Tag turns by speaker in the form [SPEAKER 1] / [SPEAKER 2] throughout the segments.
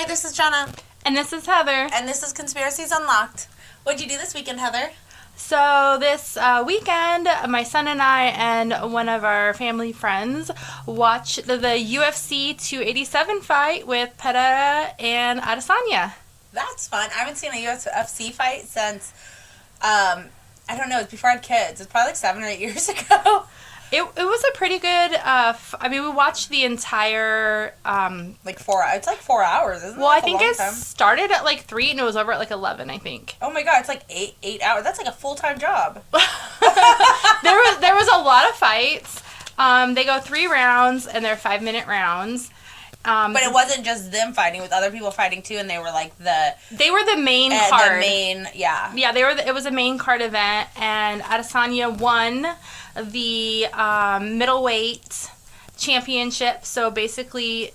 [SPEAKER 1] Hi, this is Jenna.
[SPEAKER 2] And this is Heather.
[SPEAKER 1] And this is Conspiracies Unlocked. What'd you do this weekend, Heather?
[SPEAKER 2] So this weekend, my son and I and one of our family friends watched the UFC 287 fight with Pereira and Adesanya.
[SPEAKER 1] That's fun. I haven't seen a UFC fight since, I don't know, it's before I had kids. It's probably like 7 or 8 years ago.
[SPEAKER 2] It was a pretty good, we watched the entire...
[SPEAKER 1] It's like 4 hours, isn't it?
[SPEAKER 2] Well, I think it started at like 3 and it was over at like 11, I think.
[SPEAKER 1] Oh my god, it's like 8 hours. That's like a full-time job.
[SPEAKER 2] There was a lot of fights. They go 3 rounds and they're 5-minute rounds.
[SPEAKER 1] But it wasn't just them fighting, with other people fighting too, and they were like
[SPEAKER 2] They were the main card.
[SPEAKER 1] Yeah.
[SPEAKER 2] Yeah, it was a main card event, and Adesanya won the middleweight championship. So basically,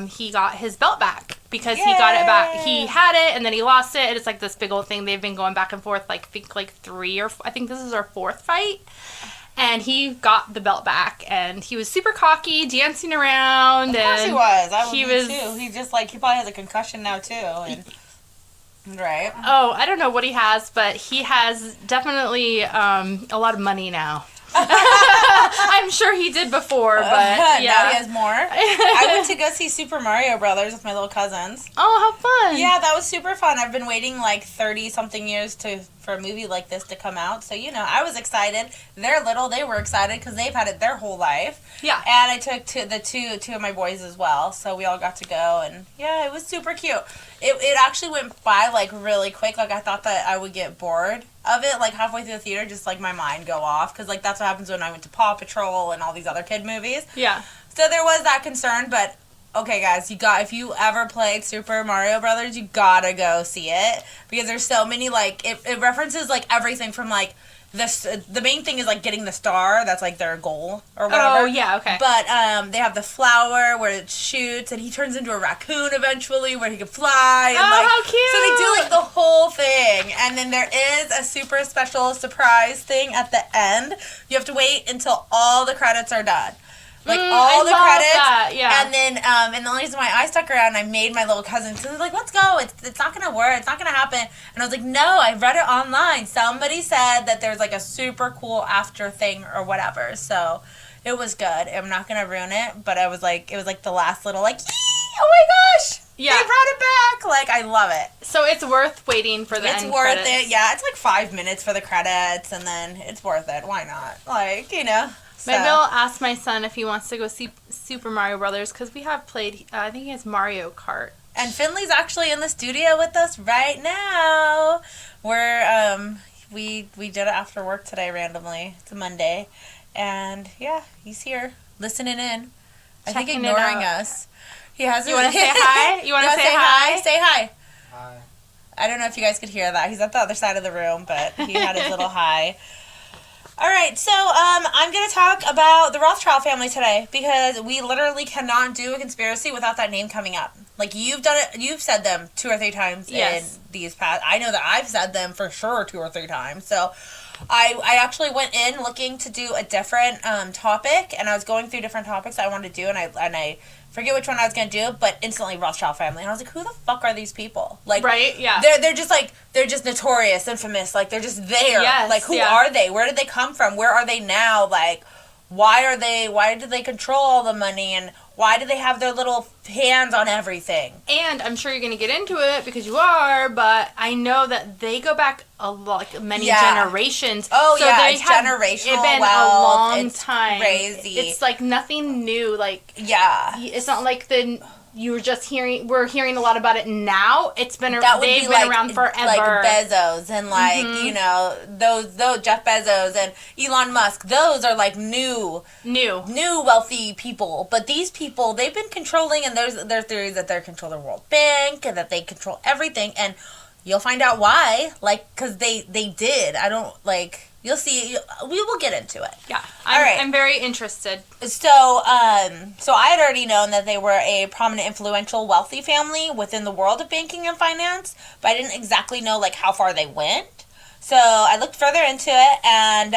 [SPEAKER 2] he got his belt back because he got it back. He had it, and then he lost it. And it's like this big old thing. They've been going back and forth, I think 3 or 4, I think this is our 4th fight. And he got the belt back, and he was super cocky, dancing around.
[SPEAKER 1] Of course he was. I would be
[SPEAKER 2] was
[SPEAKER 1] too. He just he probably has a concussion now too. And, right.
[SPEAKER 2] Oh, I don't know what he has, but he has definitely a lot of money now. I'm sure he did before, but yeah.
[SPEAKER 1] Now he has more. I went to go see Super Mario Brothers with my little cousins.
[SPEAKER 2] Oh, how fun.
[SPEAKER 1] Yeah, that was super fun. I've been waiting 30-something years for a movie like this to come out. So, I was excited. They're little. They were excited because they've had it their whole life.
[SPEAKER 2] Yeah.
[SPEAKER 1] And I took two of my boys as well. So we all got to go. And, yeah, it was super cute. It actually went by, really quick. I thought that I would get bored of it, halfway through the theater, just, my mind go off. Because, that's what happens when I went to Paw Patrol and all these other kid movies.
[SPEAKER 2] Yeah.
[SPEAKER 1] So there was that concern, but... Okay, guys, if you ever played Super Mario Brothers, you gotta go see it, because there's so many, it references, everything from, the main thing is, getting the star, that's, their goal, or whatever.
[SPEAKER 2] Oh, yeah, okay.
[SPEAKER 1] But, they have the flower where it shoots, and he turns into a raccoon eventually, where he can fly, and,
[SPEAKER 2] how cute!
[SPEAKER 1] So they do, the whole thing, and then there is a super special surprise thing at the end. You have to wait until all the credits are done. All the credits.
[SPEAKER 2] That, yeah.
[SPEAKER 1] And then, and the only reason why I stuck around, I made my little cousin, so they're like, let's go, it's not gonna work, it's not gonna happen. And I was like, no, I read it online. Somebody said that there's, a super cool after thing or whatever, so it was good. I'm not gonna ruin it, but it was the last little, yee! Oh my gosh!
[SPEAKER 2] Yeah.
[SPEAKER 1] They brought it back! I love it.
[SPEAKER 2] So it's worth waiting for the end
[SPEAKER 1] It's worth
[SPEAKER 2] credits.
[SPEAKER 1] it, yeah. It's 5 minutes for the credits, and then it's worth it. Why not? So.
[SPEAKER 2] Maybe I'll ask my son if he wants to go see Super Mario Brothers, because we have played, I think he has Mario Kart.
[SPEAKER 1] And Finley's actually in the studio with us right now. We did it after work today randomly. It's a Monday. And, yeah, he's here, listening in. I think ignoring us. He hasn't.
[SPEAKER 2] You want to say hi? You want to say hi?
[SPEAKER 1] Say hi.
[SPEAKER 3] Hi.
[SPEAKER 1] I don't know if you guys could hear that. He's at the other side of the room, but he had his little hi. All right, so I'm going to talk about the Rothschild family today, because we literally cannot do a conspiracy without that name coming up. You've done it, you've said them 2 or 3 times in these past. I know that I've said them for sure 2 or 3 times. So I actually went in looking to do a different topic, and I was going through different topics I wanted to do, and I forget which one I was going to do, but instantly Rothschild family. And I was like, who the fuck are these people?
[SPEAKER 2] Right, yeah.
[SPEAKER 1] They're just notorious, infamous. They're just there.
[SPEAKER 2] Yes,
[SPEAKER 1] who are they? Where did they come from? Where are they now? Why do they control all the money? And why do they have their little hands on everything?
[SPEAKER 2] And I'm sure you're going to get into it because you are, but I know that they go back many generations.
[SPEAKER 1] Oh,
[SPEAKER 2] so
[SPEAKER 1] yeah,
[SPEAKER 2] it's
[SPEAKER 1] generational
[SPEAKER 2] been
[SPEAKER 1] wealth.
[SPEAKER 2] A long
[SPEAKER 1] it's
[SPEAKER 2] time.
[SPEAKER 1] Crazy.
[SPEAKER 2] It's nothing new. It's not like we're hearing a lot about it now. They've been around forever.
[SPEAKER 1] Bezos and those Jeff Bezos and Elon Musk. Those are new wealthy people. But these people, they've been controlling, and there's theories that they control the World Bank and that they control everything. And you'll find out why. Because they did. I don't You'll see. We will get into it.
[SPEAKER 2] Yeah.
[SPEAKER 1] All right.
[SPEAKER 2] I'm very interested.
[SPEAKER 1] So I had already known that they were a prominent, influential, wealthy family within the world of banking and finance, but I didn't exactly know how far they went. So I looked further into it, and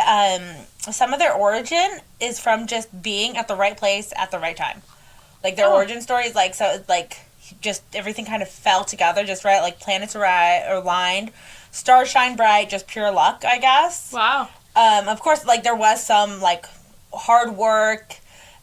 [SPEAKER 1] some of their origin is from just being at the right place at the right time. Their origin story is just everything kind of fell together just right. Like planets are aligned, stars shine bright, just pure luck, I guess.
[SPEAKER 2] Wow.
[SPEAKER 1] Of course, like there was some like hard work,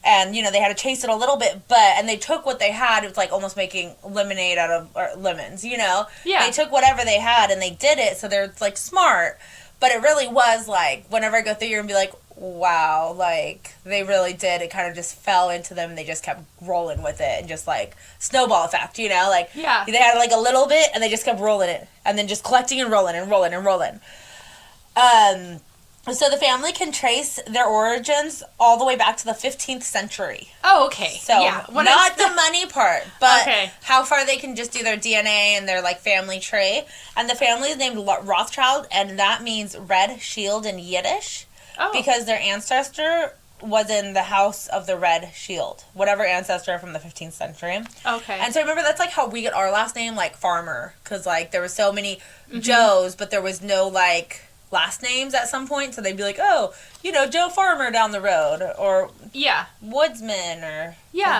[SPEAKER 1] and you know they had to chase it a little bit, and they took what they had. It was like almost making lemonade out of lemons, you know.
[SPEAKER 2] Yeah.
[SPEAKER 1] They took whatever they had and they did it. So they're like smart, but it really was like whenever I go through, you're gonna be like, wow, like they really did. It kind of just fell into them. And they just kept rolling with it and just like snowball effect, you know, like they had like a little bit and they just kept rolling it and then just collecting and rolling and rolling and rolling. So the family can trace their origins all the way back to the 15th century.
[SPEAKER 2] Oh, okay.
[SPEAKER 1] So not the money part, but how far they can just do their DNA and their like family tree. And the family is named Rothschild, and that means red shield in Yiddish, because their ancestor was in the house of the red shield, whatever ancestor from the 15th century.
[SPEAKER 2] Okay.
[SPEAKER 1] And so remember, that's like how we get our last name, like Farmer, because like there were so many Joes, but there was no like last names at some point, so they'd be like, oh, you know, Joe Farmer down the road, or Woodsman, or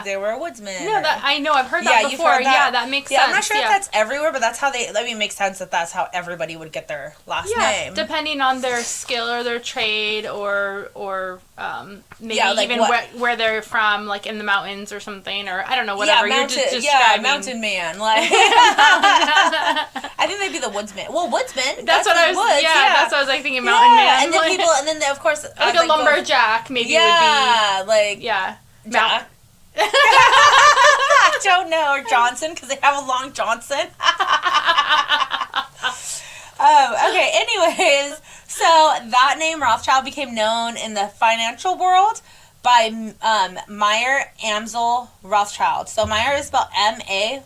[SPEAKER 1] they were a woodsman.
[SPEAKER 2] No, that I know, I've heard that before. You've heard that. Yeah, that makes sense.
[SPEAKER 1] I'm not sure if that's everywhere, but that's how it makes sense that that's how everybody would get their last name.
[SPEAKER 2] Depending on their skill or their trade, or maybe like even where they're from, like in the mountains or something, or I don't know, whatever. You're just describing.
[SPEAKER 1] Mountain man. Like, I think they'd be the woodsman. Well, woodsman.
[SPEAKER 2] That's what I was. Woods, that's what I was like thinking. Mountain man.
[SPEAKER 1] And then people, and then of course,
[SPEAKER 2] like a lumberjack, maybe would be.
[SPEAKER 1] Jack. I don't know, or Johnson, because they have a long Johnson. Okay, anyways, so that name Rothschild became known in the financial world by Mayer Amschel Rothschild. So Mayer is spelled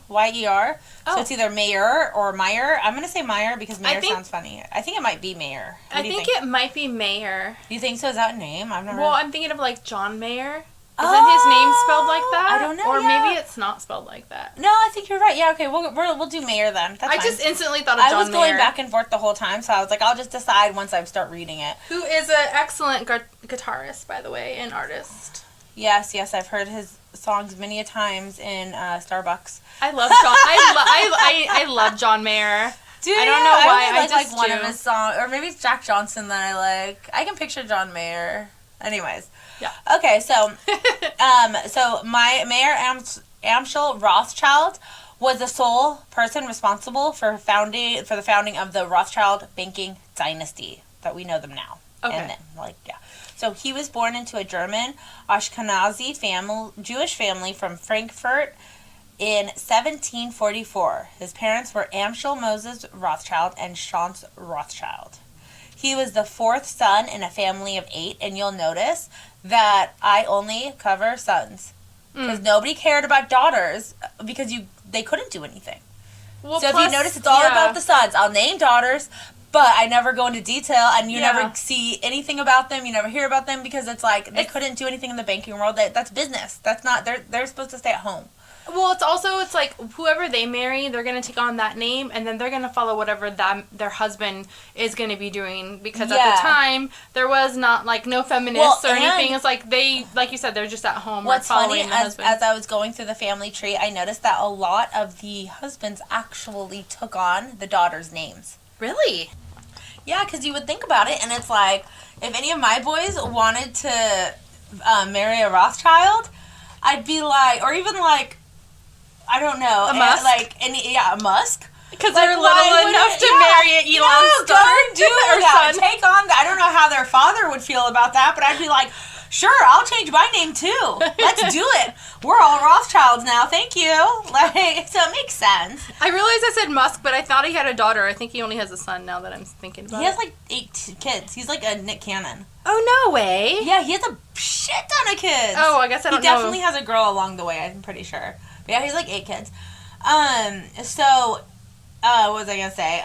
[SPEAKER 1] Mayer. So it's either Mayer or Meyer. I'm going to say Meyer because Mayer sounds funny. I think it might be Mayer.
[SPEAKER 2] I think it might be Mayer.
[SPEAKER 1] Do you think so? Is that a name? I've never.
[SPEAKER 2] Well, I'm thinking of like John Mayer. Isn't his name spelled like that?
[SPEAKER 1] I don't know.
[SPEAKER 2] Or maybe it's not spelled like that.
[SPEAKER 1] No, I think you're right. Yeah, okay, we'll do Mayer then. That's fine.
[SPEAKER 2] Just instantly thought of John Mayer.
[SPEAKER 1] I was going back and forth the whole time, so I was like, I'll just decide once I start reading it.
[SPEAKER 2] Who is an excellent guitarist, by the way, and artist.
[SPEAKER 1] Yes, I've heard his songs many a times in Starbucks.
[SPEAKER 2] I love John. I love John Mayer. I don't know why.
[SPEAKER 1] I just like one of his songs, or maybe it's Jack Johnson that I like. I can picture John Mayer. Anyways.
[SPEAKER 2] Yeah.
[SPEAKER 1] Okay, so Mayer Amschel Rothschild was the sole person responsible for the founding of the Rothschild banking dynasty that we know them now.
[SPEAKER 2] Okay.
[SPEAKER 1] And then, so he was born into a German Ashkenazi Jewish family from Frankfurt in 1744. His parents were Amschel Moses Rothschild and Chance Rothschild. He was the fourth son in a family of 8, and you'll notice that I only cover sons because nobody cared about daughters because they couldn't do anything. Well, so plus, if you notice, it's all about the sons. I'll name daughters, but I never go into detail, and you never see anything about them. You never hear about them because it's like they couldn't do anything in the banking world. That's business. That's not. They're supposed to stay at home.
[SPEAKER 2] Well, it's like whoever they marry, they're going to take on that name, and then they're going to follow whatever their husband is going to be doing, because at the time, there was not, like, no feminists or anything. It's like like you said, they're just at home or following the husband. As
[SPEAKER 1] I was going through the family tree, I noticed that a lot of the husbands actually took on the daughters' names.
[SPEAKER 2] Really?
[SPEAKER 1] Yeah, because you would think about it, and it's like, if any of my boys wanted to marry a Rothschild, I'd be like, or even like, I don't know.
[SPEAKER 2] A Musk?
[SPEAKER 1] A Musk.
[SPEAKER 2] Because they're little enough to marry an Elon's daughter.
[SPEAKER 1] Go do that. Take on that. I don't know how their father would feel about that, but I'd be like, sure, I'll change my name too. Let's do it. We're all Rothschilds now. Thank you. So it makes sense.
[SPEAKER 2] I realized I said Musk, but I thought he had a daughter. I think he only has a son now that I'm thinking about it.
[SPEAKER 1] He has like 8 kids. He's like a Nick Cannon.
[SPEAKER 2] Oh, no way.
[SPEAKER 1] Yeah, he has a shit ton of kids.
[SPEAKER 2] Oh, I guess I don't know.
[SPEAKER 1] He definitely has a girl along the way, I'm pretty sure. But yeah, he's like 8 kids. What was I going to say?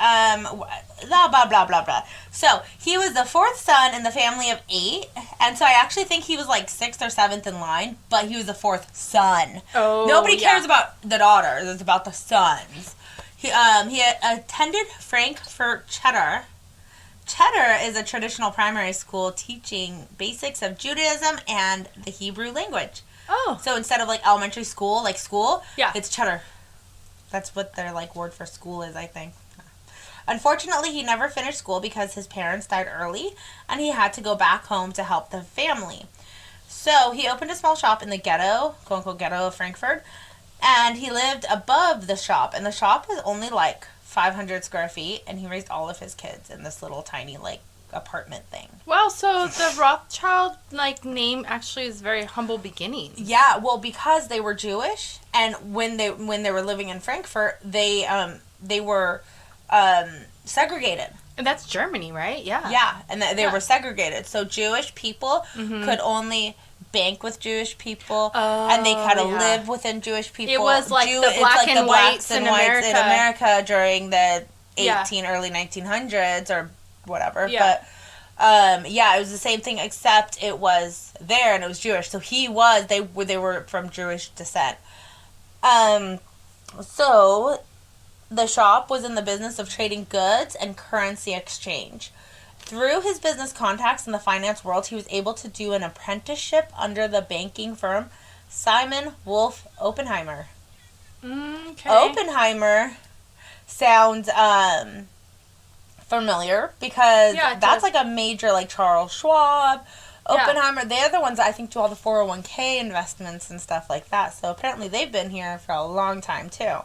[SPEAKER 1] Blah, blah, blah, blah, blah. So, he was the 4th son in the family of 8, and so I actually think he was like 6th or 7th in line, but he was the 4th son.
[SPEAKER 2] Oh,
[SPEAKER 1] nobody cares about the daughters, it's about the sons. He attended Frankfurt Cheddar. Cheddar is a traditional primary school teaching basics of Judaism and the Hebrew language.
[SPEAKER 2] Oh.
[SPEAKER 1] So instead of like elementary school, it's Cheddar. That's what their, like, word for school is, I think. Unfortunately, he never finished school because his parents died early, and he had to go back home to help the family. So he opened a small shop in the ghetto, quote-unquote ghetto of Frankfurt, and he lived above the shop. And the shop was only, like, 500 square feet, and he raised all of his kids in this little tiny, like, apartment thing.
[SPEAKER 2] Well, so the Rothschild, like, name actually is very humble beginnings.
[SPEAKER 1] Yeah, well, because they were Jewish, and when they were living in Frankfurt, they were segregated.
[SPEAKER 2] And that's Germany, right? Yeah.
[SPEAKER 1] Yeah, and they were segregated. So Jewish people could only bank with Jewish people, and they kind of live within Jewish people.
[SPEAKER 2] It was like the black and whites in
[SPEAKER 1] America during the early 1900s or whatever.
[SPEAKER 2] Yeah.
[SPEAKER 1] But it was the same thing, except it was there and it was Jewish. So they were from Jewish descent. So the shop was in the business of trading goods and currency exchange. Through his business contacts in the finance world, he was able to do an apprenticeship under the banking firm Simon Wolf Oppenheimer.
[SPEAKER 2] Okay.
[SPEAKER 1] Oppenheimer sounds familiar because that's like a major, like, Charles Schwab, Oppenheimer. They're the ones that I think do all the 401k investments and stuff like that. So apparently they've been here for a long time too.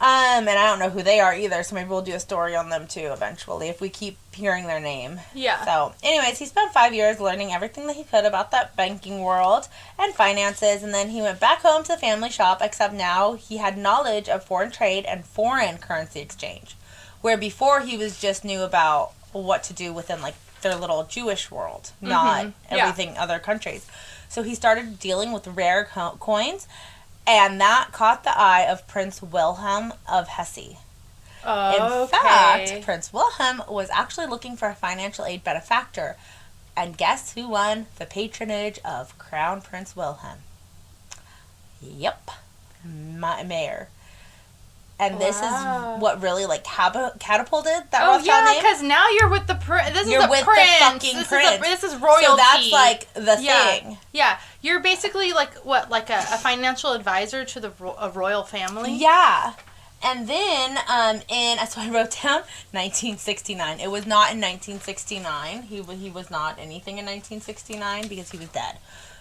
[SPEAKER 1] And I don't know who they are either, so maybe we'll do a story on them too eventually if we keep hearing their name.
[SPEAKER 2] Yeah.
[SPEAKER 1] So, anyways, he spent 5 years learning everything that he could about that banking world and finances, and then he went back home to the family shop, except now he had knowledge of foreign trade and foreign currency exchange, where before he was just knew about what to do within, like, their little Jewish world, not everything other countries. So he started dealing with rare coins, and that caught the eye of Prince Wilhelm of Hesse. In fact, Prince Wilhelm was actually looking for a financial aid benefactor. And guess who won the patronage of Crown Prince Wilhelm? Yep. Mayor. And this is what really, like, catapulted that Rothschild name.
[SPEAKER 2] because now you're with the prince.
[SPEAKER 1] You're with the fucking prince.
[SPEAKER 2] This is royalty.
[SPEAKER 1] So that's, like, the thing.
[SPEAKER 2] Yeah. You're basically, like, what, like a financial advisor to a royal family?
[SPEAKER 1] Yeah. And then, so I wrote down 1969. It was not in 1969. He was not anything in 1969 because he was dead.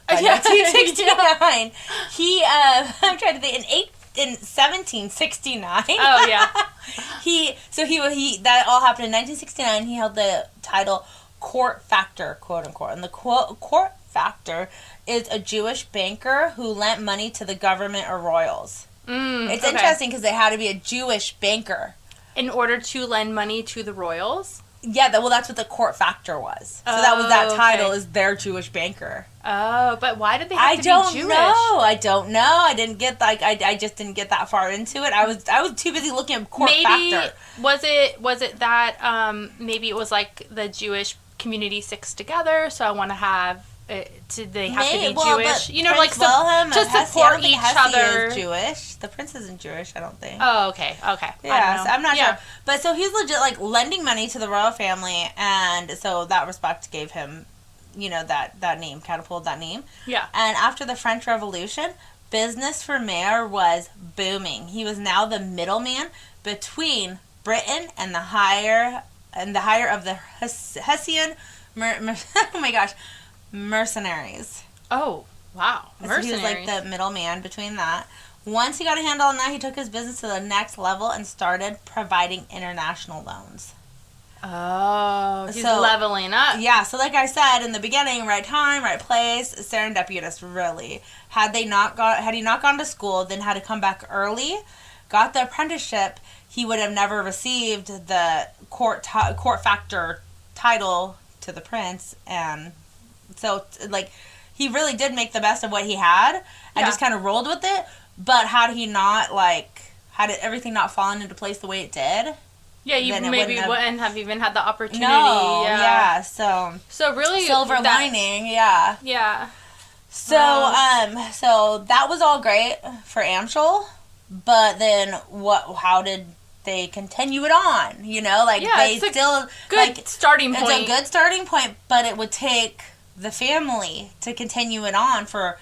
[SPEAKER 1] By 1969, I'm trying to think, in 1769.
[SPEAKER 2] Oh, yeah.
[SPEAKER 1] he that all happened in 1969. He held the title court factor, quote unquote. And the court factor is a Jewish banker who lent money to the government or royals. It's interesting because they had to be a Jewish banker
[SPEAKER 2] in order to lend money to the royals.
[SPEAKER 1] Yeah, that's what the court factor was. So that title is their Jewish banker.
[SPEAKER 2] Oh, but why did they have to be Jewish?
[SPEAKER 1] I don't know. I didn't get I just didn't get that far into it. I was too busy looking at court factor.
[SPEAKER 2] Was it that maybe it was like the Jewish community sticks together, so I want to have they have to be Jewish,
[SPEAKER 1] you
[SPEAKER 2] know, like to support each other.
[SPEAKER 1] Is Jewish. The prince isn't Jewish, I don't think.
[SPEAKER 2] Oh, okay.
[SPEAKER 1] Yeah, so I'm not sure. But so he's legit, like, lending money to the royal family, and so that respect gave him, you know, that name, catapulted that name.
[SPEAKER 2] Yeah.
[SPEAKER 1] And after the French Revolution, business for Mayer was booming. He was now the middleman between Britain and the hire of the Hessian mercenaries.
[SPEAKER 2] Oh, wow. Mercenaries.
[SPEAKER 1] So he was like the middleman between that. Once he got a handle on that, he took his business to the next level and started providing international loans.
[SPEAKER 2] Oh, he's leveling up.
[SPEAKER 1] Yeah, so like I said in the beginning, right time, right place, serendipitous, really. Had he not gone to school, then had to come back early, got the apprenticeship, he would have never received the court factor title to the prince, and so, like, he really did make the best of what he had and just kind of rolled with it. But had everything not fallen into place the way it did? Yeah, you maybe wouldn't have even had the opportunity. No, yeah. So really, silver lining, yeah. Yeah. So, so that was all great for Amschel, but then how did they continue it on? You know, like, they still good starting point. It's a good starting point, but it would take the family to continue it on for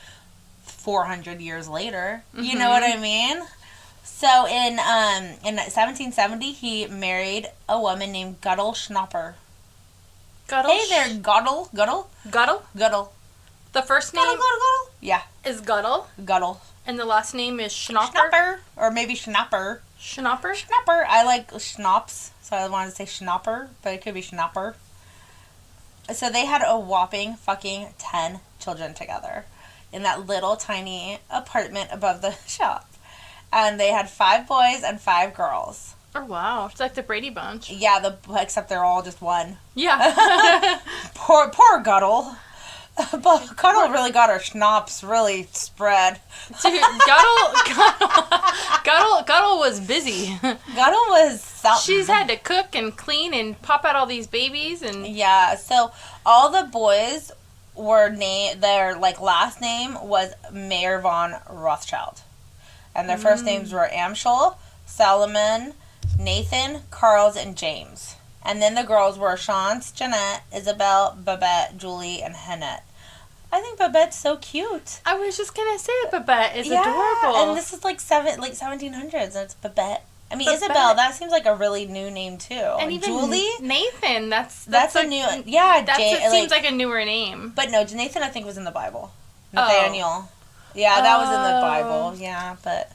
[SPEAKER 1] 400 years later. Mm-hmm. You know what I mean? So in 1770, he married a woman named Guttel Schnapper.
[SPEAKER 2] Guttel?
[SPEAKER 1] Hey there, Guttel.
[SPEAKER 2] Guttel?
[SPEAKER 1] Guttel.
[SPEAKER 2] The first name
[SPEAKER 1] Guttel. Yeah.
[SPEAKER 2] is Guttel.
[SPEAKER 1] Guttel.
[SPEAKER 2] And the last name is Schnapper?
[SPEAKER 1] Schnapper. Or maybe Schnapper.
[SPEAKER 2] Schnapper?
[SPEAKER 1] Schnapper. I like schnapps, so I wanted to say Schnapper, but it could be Schnapper. So they had a whopping fucking 10 children together in that little tiny apartment above the shop. And they had 5 boys and 5 girls.
[SPEAKER 2] Oh, wow. It's like the Brady Bunch.
[SPEAKER 1] Yeah, except they're all just one.
[SPEAKER 2] Yeah.
[SPEAKER 1] Poor Guttel. But Guttel really got her schnapps really spread.
[SPEAKER 2] Dude, Guttel was busy.
[SPEAKER 1] Guttel was something.
[SPEAKER 2] She's had to cook and clean and pop out all these babies and...
[SPEAKER 1] Yeah, so all the boys were named, their last name was Mayer von Rothschild. And their first names were Amschel, Solomon, Nathan, Carls, and James. And then the girls were Chance, Jeanette, Isabel, Babette, Julie, and Hennette. I think Babette's so cute.
[SPEAKER 2] I was just gonna say Babette is adorable.
[SPEAKER 1] And this is like 1700s, and it's Babette. I mean,
[SPEAKER 2] Babette.
[SPEAKER 1] Isabel, that seems like a really new name too.
[SPEAKER 2] And even
[SPEAKER 1] Julie?
[SPEAKER 2] Nathan, that's
[SPEAKER 1] A new, yeah.
[SPEAKER 2] it seems like a newer name.
[SPEAKER 1] But no, Nathan I think was in the Bible. Nathaniel. Yeah, that was in the Bible. Yeah, but...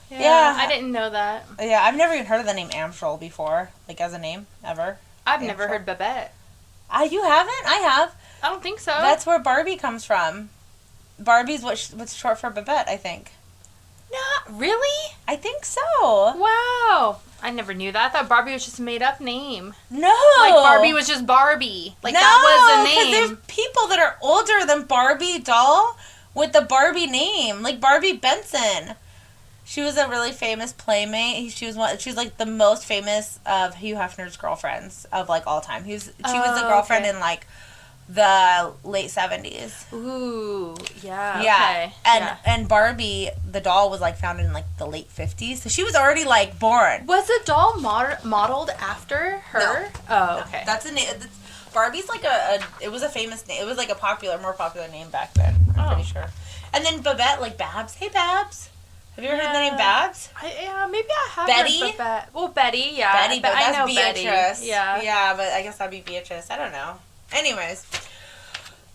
[SPEAKER 1] Yeah.
[SPEAKER 2] I didn't know that.
[SPEAKER 1] Yeah, I've never even heard of the name Amschel before, as a name, ever.
[SPEAKER 2] I've never heard Babette.
[SPEAKER 1] You haven't? I have.
[SPEAKER 2] I don't think so.
[SPEAKER 1] That's where Barbie comes from. Barbie's what's short for Babette, I think.
[SPEAKER 2] Not really?
[SPEAKER 1] I think so.
[SPEAKER 2] Wow. I never knew that. I thought Barbie was just a made-up name.
[SPEAKER 1] No.
[SPEAKER 2] Like Barbie was just Barbie. Like that was a name.
[SPEAKER 1] Because there's people that are older than Barbie doll with the Barbie name. Like Barbie Benson. She was a really famous playmate. She was like the most famous of Hugh Hefner's girlfriends of all time. She was the girlfriend in the late 70s.
[SPEAKER 2] Ooh, yeah.
[SPEAKER 1] Yeah.
[SPEAKER 2] Okay.
[SPEAKER 1] And Barbie the doll was founded in the late 50s. So she was already born.
[SPEAKER 2] Was the doll modeled after her?
[SPEAKER 1] No.
[SPEAKER 2] Oh, okay.
[SPEAKER 1] That's a name. Barbie's it was a famous name. It was more popular name back then. I'm pretty sure. And then Babette, Babs. Hey, Babs. Have you ever heard the name Babs?
[SPEAKER 2] Yeah, maybe I have.
[SPEAKER 1] Betty?
[SPEAKER 2] Heard Babette. Well, Betty, yeah.
[SPEAKER 1] Betty, but
[SPEAKER 2] I
[SPEAKER 1] that's
[SPEAKER 2] know
[SPEAKER 1] Beatrice.
[SPEAKER 2] Betty. Yeah.
[SPEAKER 1] Yeah, but I guess that'd be Beatrice. I don't know. Anyways.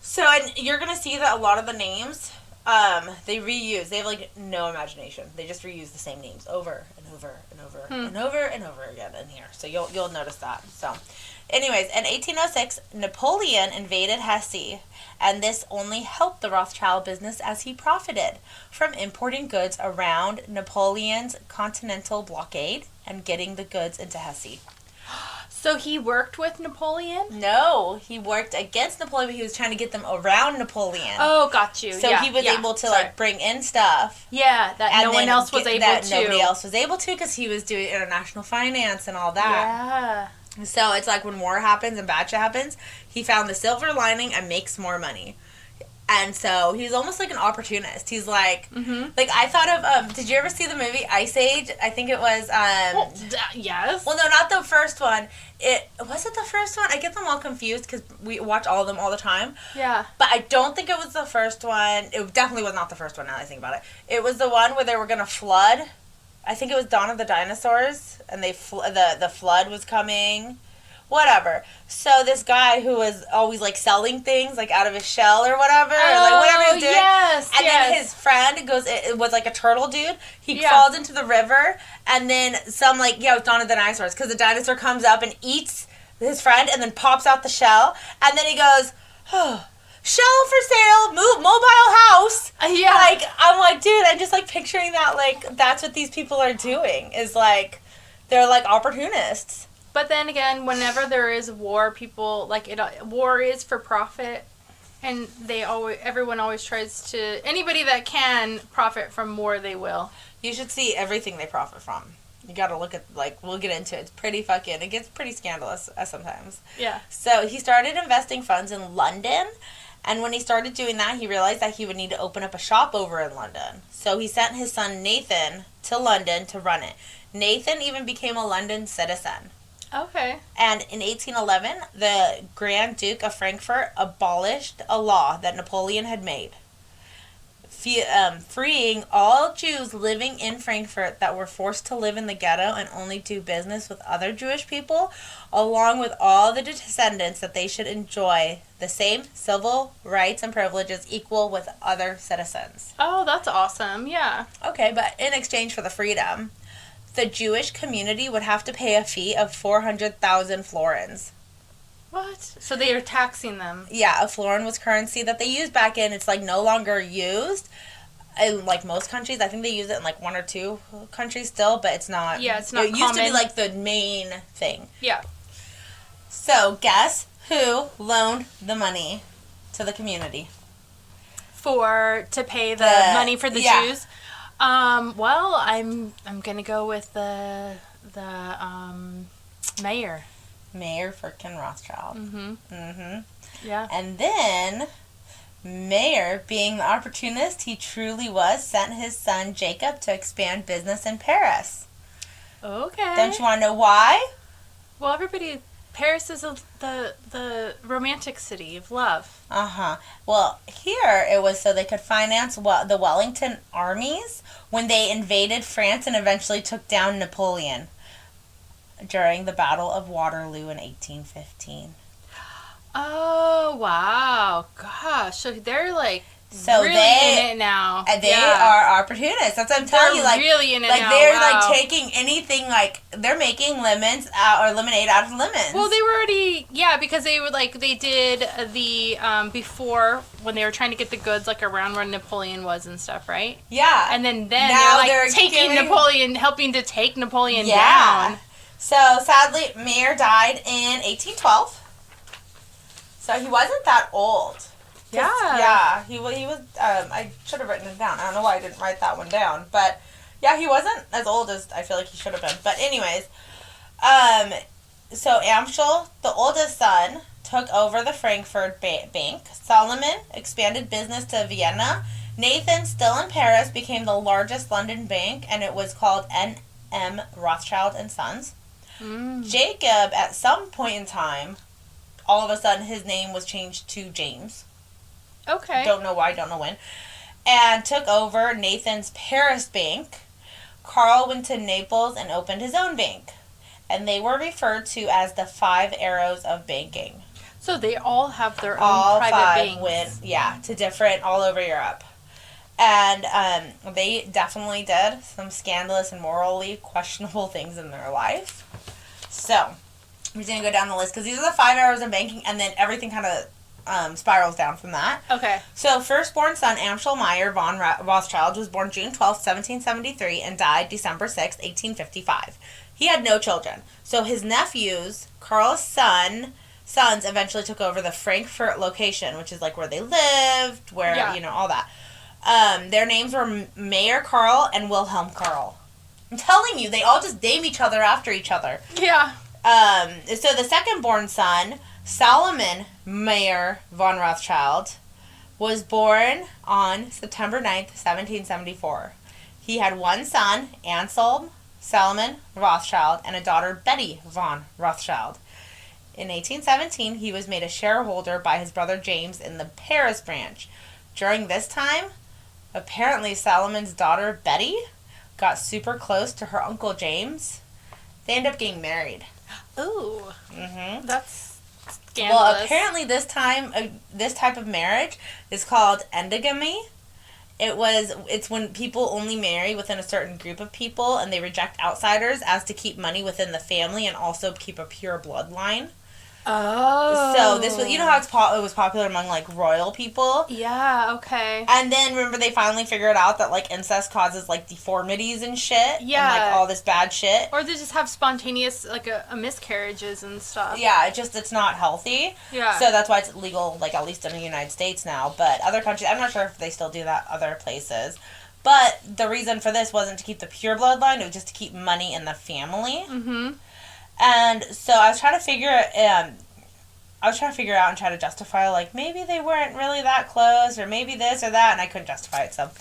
[SPEAKER 1] So, and you're going to see that a lot of the names, they reuse. They have, no imagination. They just reuse the same names over and over and over and over and over again in here. So, you'll notice that. So, anyways, in 1806, Napoleon invaded Hesse, and this only helped the Rothschild business as he profited from importing goods around Napoleon's continental blockade and getting the goods into Hesse.
[SPEAKER 2] So he worked with Napoleon?
[SPEAKER 1] No, he worked against Napoleon, but he was trying to get them around Napoleon.
[SPEAKER 2] Oh, got you.
[SPEAKER 1] So he was able to bring in stuff.
[SPEAKER 2] Yeah, that no one else was able to.
[SPEAKER 1] Nobody else was able to because he was doing international finance and all that.
[SPEAKER 2] Yeah.
[SPEAKER 1] So it's when war happens and bad shit happens, he found the silver lining and makes more money. And so he's almost like an opportunist. He's I thought of, did you ever see the movie Ice Age? I think it was,
[SPEAKER 2] yes.
[SPEAKER 1] Well, no, not the first one. Was it the first one? I get them all confused because we watch all of them all the time.
[SPEAKER 2] Yeah.
[SPEAKER 1] But I don't think it was the first one. It definitely was not the first one now that I think about it. It was the one where they were going to flood. I think it was Dawn of the Dinosaurs, and the flood was coming. Whatever. So this guy who was always selling things out of his shell or whatever, whatever he was doing.
[SPEAKER 2] Yes,
[SPEAKER 1] and then his friend goes. It was a turtle dude. He falls into the river, and then some it was Dawn of the Dinosaurs because the dinosaur comes up and eats his friend, and then pops out the shell, and then he goes, oh, shell for sale, mobile house.
[SPEAKER 2] Yeah.
[SPEAKER 1] I'm dude, I'm just picturing that that's what these people are doing is they're opportunists.
[SPEAKER 2] But then again, whenever there is war, people war is for profit, and everyone always tries to, anybody that can profit from war, they will.
[SPEAKER 1] You should see everything they profit from. You got to look at we'll get into it. It's pretty it gets pretty scandalous sometimes.
[SPEAKER 2] Yeah.
[SPEAKER 1] So he started investing funds in London, and when he started doing that, he realized that he would need to open up a shop over in London. So he sent his son Nathan to London to run it. Nathan even became a London citizen.
[SPEAKER 2] Okay.
[SPEAKER 1] And in 1811, the Grand Duke of Frankfurt abolished a law that Napoleon had made. freeing all Jews living in Frankfurt that were forced to live in the ghetto and only do business with other Jewish people, along with all the descendants, that they should enjoy the same civil rights and privileges equal with other citizens.
[SPEAKER 2] Oh, that's awesome. Yeah.
[SPEAKER 1] Okay, but in exchange for the freedom, the Jewish community would have to pay a fee of 400,000 florins.
[SPEAKER 2] What? So they are taxing them.
[SPEAKER 1] Yeah, a florin was currency that they used back in. It's like no longer used in like most countries. I think they use it in like one or two countries still, but it's not.
[SPEAKER 2] Yeah, it's not
[SPEAKER 1] It used to be like the main thing.
[SPEAKER 2] Yeah.
[SPEAKER 1] So guess who loaned the money to the community?
[SPEAKER 2] To pay the money for the
[SPEAKER 1] yeah.
[SPEAKER 2] Jews. Well, I'm gonna go with the mayor.
[SPEAKER 1] Mayor frickin' Rothschild.
[SPEAKER 2] Yeah.
[SPEAKER 1] And then, Mayor, being the opportunist he truly was, sent his son Jacob to expand business in Paris.
[SPEAKER 2] Okay.
[SPEAKER 1] Don't you want to know why?
[SPEAKER 2] Well, Paris is the romantic city of love.
[SPEAKER 1] Well, here it was so they could finance the Wellington armies when they invaded France and eventually took down Napoleon during the Battle of Waterloo in 1815.
[SPEAKER 2] Oh, wow. Gosh. So they're like really in it now.
[SPEAKER 1] They are opportunists. That's what I'm telling you. Like,
[SPEAKER 2] really in it
[SPEAKER 1] like
[SPEAKER 2] now.
[SPEAKER 1] They're
[SPEAKER 2] wow.
[SPEAKER 1] like taking anything, like they're making lemonade out of lemons.
[SPEAKER 2] Well, they were already, because they were like, they did the, before when they were trying to get the goods like around where Napoleon was and stuff, right?
[SPEAKER 1] Yeah.
[SPEAKER 2] And then
[SPEAKER 1] now
[SPEAKER 2] they're taking Napoleon, helping to take Napoleon down.
[SPEAKER 1] So, sadly, Mayer died in 1812. So, he wasn't that old.
[SPEAKER 2] Yeah.
[SPEAKER 1] Yeah, he was, I should have written it down. I don't know why I didn't write that one down. But, yeah, he wasn't as old as I feel like he should have been. But, anyways, so Amschel, the oldest son, took over the Frankfurt Bank. Solomon expanded business to Vienna. Nathan, still in Paris, became the largest London bank, and it was called N.M. Rothschild and Sons. Jacob, at some point in time, all of a sudden his name was changed to James.
[SPEAKER 2] Okay.
[SPEAKER 1] Don't know why, don't know when. And took over Nathan's Paris bank. Carl went to Naples and opened his own bank. And they were referred to as the 5 Arrows of banking.
[SPEAKER 2] So they all have their
[SPEAKER 1] all
[SPEAKER 2] own private
[SPEAKER 1] five
[SPEAKER 2] banks.
[SPEAKER 1] went, to different, all over Europe. And they definitely did some scandalous and morally questionable things in their life. So, I'm just going to go down the list because these are the 5 arrows in banking, and then everything kind of spirals down from that.
[SPEAKER 2] Okay.
[SPEAKER 1] So, firstborn son Amschel Meyer von Rothschild was born June 12, 1773, and died December 6, 1855. He had no children. So, his nephews, Carl's sons, eventually took over the Frankfurt location, which is like where they lived, where, all that. Their names were Mayer Karl and Wilhelm Karl. I'm telling you, they all just name each other after each other.
[SPEAKER 2] Yeah.
[SPEAKER 1] So the second-born son, Solomon Mayer von Rothschild, was born on September 9th, 1774. He had one son, Anselm Solomon Rothschild, and a daughter, Betty von Rothschild. In 1817, he was made a shareholder by his brother James in the Paris branch. During this time, apparently Solomon's daughter, Betty, got super close to her uncle James. They ended up getting married.
[SPEAKER 2] Ooh.
[SPEAKER 1] Mm-hmm.
[SPEAKER 2] That's scandalous.
[SPEAKER 1] Well, apparently this type of marriage is called endogamy. It's when people only marry within a certain group of people and they reject outsiders as to keep money within the family and also keep a pure bloodline.
[SPEAKER 2] Oh.
[SPEAKER 1] So this was, how it was popular among like royal people.
[SPEAKER 2] Yeah, okay.
[SPEAKER 1] And then remember they finally figured out that like incest causes like deformities and shit.
[SPEAKER 2] Yeah.
[SPEAKER 1] And like all this bad shit.
[SPEAKER 2] Or they just have spontaneous like a miscarriages and stuff.
[SPEAKER 1] Yeah, it's not healthy.
[SPEAKER 2] Yeah.
[SPEAKER 1] So that's why it's legal, like at least in the United States now. But other countries, I'm not sure if they still do that other places. But the reason for this wasn't to keep the pure bloodline, it was just to keep money in the family.
[SPEAKER 2] Mm-hmm.
[SPEAKER 1] And so I was trying to figure out and try to justify, like, maybe they weren't really that close, or maybe this or that, and I couldn't justify it, so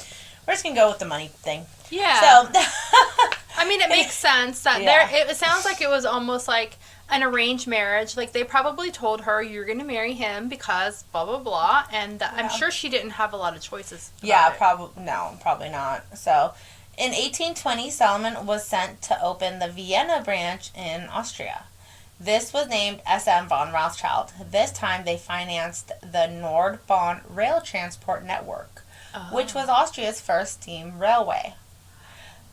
[SPEAKER 1] we're just going to go with the money thing.
[SPEAKER 2] Yeah.
[SPEAKER 1] So,
[SPEAKER 2] I mean, it makes sense that it sounds like it was almost like an arranged marriage. Like, they probably told her, you're going to marry him because blah, blah, blah. And I'm sure she didn't have a lot of choices.
[SPEAKER 1] Probably not. So, in 1820, Salomon was sent to open the Vienna branch in Austria. This was named SM von Rothschild. This time, they financed the Nordbahn rail transport network, which was Austria's first steam railway.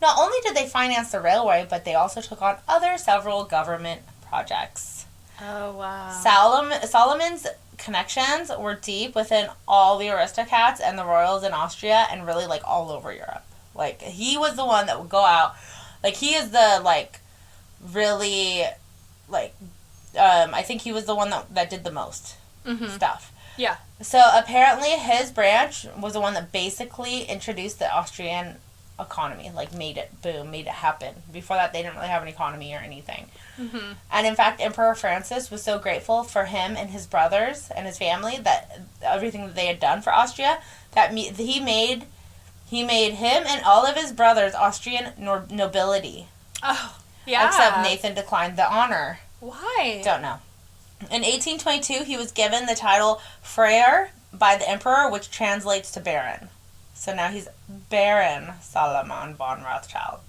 [SPEAKER 1] Not only did they finance the railway, but they also took on several government projects.
[SPEAKER 2] Oh, wow.
[SPEAKER 1] Solomon's connections were deep within all the aristocrats and the royals in Austria and really, like, all over Europe. Like, he was the one that would go out. Like, he is the, like, really, like, I think he was the one that did the most stuff.
[SPEAKER 2] Yeah.
[SPEAKER 1] So, apparently, his branch was the one that basically introduced the Austrian economy, like, made it boom, made it happen. Before that, they didn't really have an economy or anything. Mm-hmm. And in fact, Emperor Francis was so grateful for him and his brothers and his family, that everything that they had done for Austria, that he made him and all of his brothers Austrian nobility.
[SPEAKER 2] Oh, yeah.
[SPEAKER 1] Except Nathan declined the honor.
[SPEAKER 2] Why?
[SPEAKER 1] Don't know. In 1822, he was given the title Freiherr by the emperor, which translates to baron. So now he's Baron Salomon von Rothschild.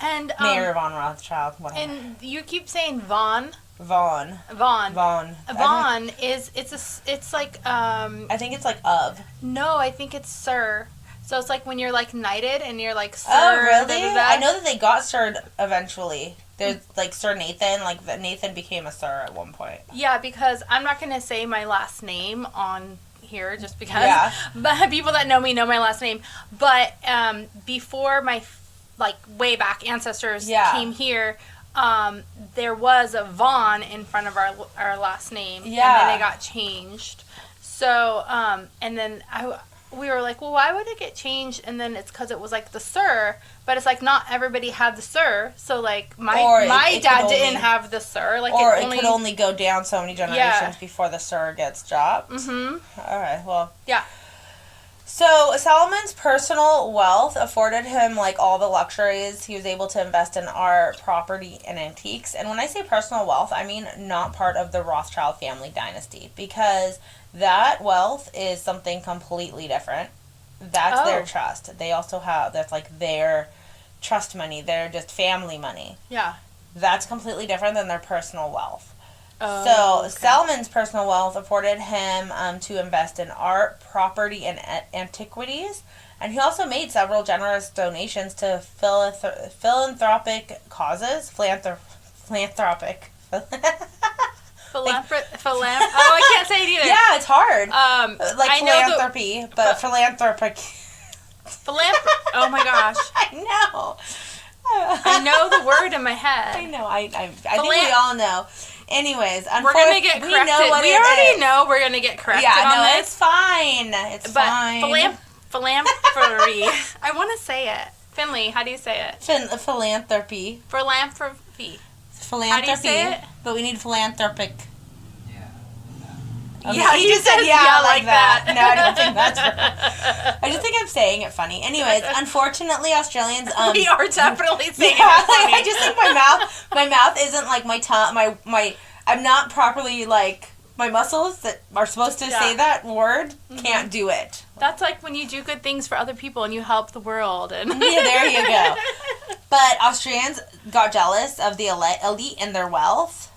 [SPEAKER 2] And
[SPEAKER 1] Mayor von Rothschild, whatever.
[SPEAKER 2] And you keep saying Von.
[SPEAKER 1] Von
[SPEAKER 2] is it's like
[SPEAKER 1] I think it's like of.
[SPEAKER 2] No, I think it's Sir. So it's like when you're like knighted and you're like Sir.
[SPEAKER 1] Oh, really? I know that they got Sir eventually. There's like Sir Nathan, like Nathan became a Sir at one point.
[SPEAKER 2] Yeah, because I'm not going to say my last name on here just because but people that know me know my last name. But before my like way back ancestors came here, there was a Von in front of our last name. Yeah. And then it got changed. So and then we were like, well, why would it get changed? And then it's because it was like the Sir, but it's like not everybody had the Sir. So like my dad didn't have the Sir. Like,
[SPEAKER 1] or it could only go down so many generations before the Sir gets dropped.
[SPEAKER 2] Mm-hmm.
[SPEAKER 1] All right. Well.
[SPEAKER 2] Yeah.
[SPEAKER 1] So Salomon's personal wealth afforded him like all the luxuries. He was able to invest in art, property, and antiques. And when I say personal wealth, I mean not part of the Rothschild family dynasty, because that wealth is something completely different. That's their trust. They also have, that's like their trust money. They're just family money.
[SPEAKER 2] Yeah.
[SPEAKER 1] That's completely different than their personal wealth.
[SPEAKER 2] Oh,
[SPEAKER 1] so Salomon's personal wealth afforded him to invest in art, property, and antiquities. And he also made several generous donations to philanthropic causes. Philanthropic.
[SPEAKER 2] Oh, I can't say it either.
[SPEAKER 1] Yeah, it's hard.
[SPEAKER 2] Like
[SPEAKER 1] philanthropy, but philanthropic.
[SPEAKER 2] Oh my gosh.
[SPEAKER 1] I know.
[SPEAKER 2] I know the word in my head.
[SPEAKER 1] I know. I think we all know. Anyways,
[SPEAKER 2] we're gonna get corrected. We already know we're gonna get corrected on this.
[SPEAKER 1] It's fine. It's fine.
[SPEAKER 2] Philanthropy. I want to say it. Finley, how do you say it?
[SPEAKER 1] Philanthropy.
[SPEAKER 2] Philanthropy.
[SPEAKER 1] Philanthropy.
[SPEAKER 2] How do you say it?
[SPEAKER 1] But we need philanthropic.
[SPEAKER 2] Okay. Yeah, he just said like that.
[SPEAKER 1] No, I don't think that's right. I just think I'm saying it funny. Anyways, unfortunately, Australians.
[SPEAKER 2] We are definitely saying it funny.
[SPEAKER 1] I just think my mouth isn't like my tongue. My I'm not properly like my muscles that are supposed to say that word can't do it.
[SPEAKER 2] That's like when you do good things for other people and you help the world. And
[SPEAKER 1] yeah, there you go. But Australians got jealous of the elite and their wealth.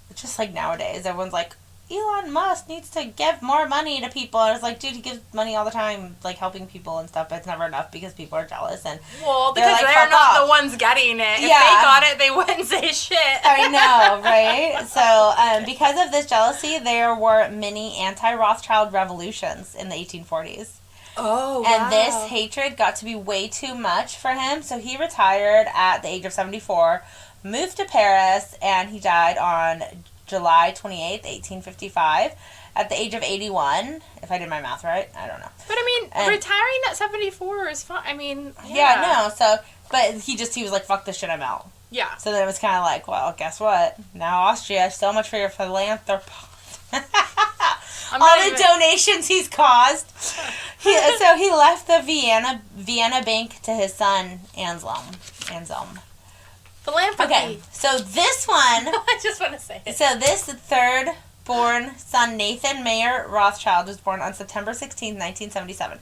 [SPEAKER 1] It's just like nowadays, everyone's like, Elon Musk needs to give more money to people. And I was like, dude, he gives money all the time, like helping people and stuff, but it's never enough because people are jealous. And
[SPEAKER 2] well, because they're not the ones getting it. If they got it, they wouldn't say shit.
[SPEAKER 1] I know, right? So because of this jealousy, there were many anti-Rothschild revolutions in the 1840s.
[SPEAKER 2] Oh, wow.
[SPEAKER 1] And this hatred got to be way too much for him, so he retired at the age of 74, moved to Paris, and he died on July 28th, 1855, at the age of 81, if I did my math right. I don't know.
[SPEAKER 2] But, I mean, retiring at 74 is fine. I mean,
[SPEAKER 1] but he was like, fuck this shit, I'm out.
[SPEAKER 2] Yeah.
[SPEAKER 1] So then it was kind of like, well, guess what? Now Austria, so much for your philanthropy. All the donations he's caused. So he left the Vienna Bank to his son, Anselm.
[SPEAKER 2] sympathy.
[SPEAKER 1] Okay, so this one...
[SPEAKER 2] I just want to say it.
[SPEAKER 1] So this third-born son, Nathan Mayer Rothschild, was born on September 16, 1977.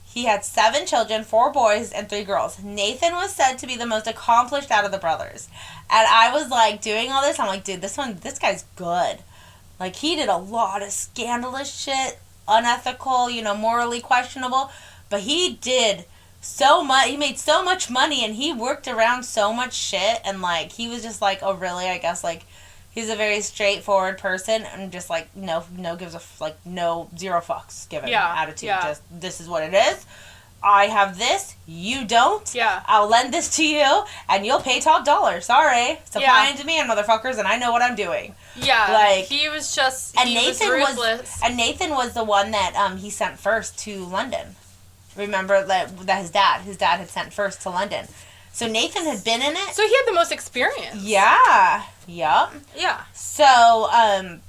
[SPEAKER 1] He had 7 children, 4 boys and 3 girls. Nathan was said to be the most accomplished out of the brothers. And I was, like, doing all this. I'm like, dude, this guy's good. Like, he did a lot of scandalous shit, unethical, morally questionable. But he did so much. He made so much money, and he worked around so much shit. And, like, he was just like, oh, really? I guess, like, he's a very straightforward person and just, like, no zero fucks given attitude.
[SPEAKER 2] Yeah.
[SPEAKER 1] Just, this is what it is. I have this, you don't.
[SPEAKER 2] Yeah.
[SPEAKER 1] I'll lend this to you, and you'll pay top dollar. Sorry. Supply and demand, motherfuckers, and I know what I'm doing.
[SPEAKER 2] Yeah.
[SPEAKER 1] Like,
[SPEAKER 2] he was just,
[SPEAKER 1] and
[SPEAKER 2] he
[SPEAKER 1] Nathan
[SPEAKER 2] was ruthless.
[SPEAKER 1] And Nathan was the one that he sent first to London. Remember that his dad had sent first to London. So Nathan had been in it.
[SPEAKER 2] So he had the most experience.
[SPEAKER 1] Yeah. Yep.
[SPEAKER 2] Yeah.
[SPEAKER 1] So,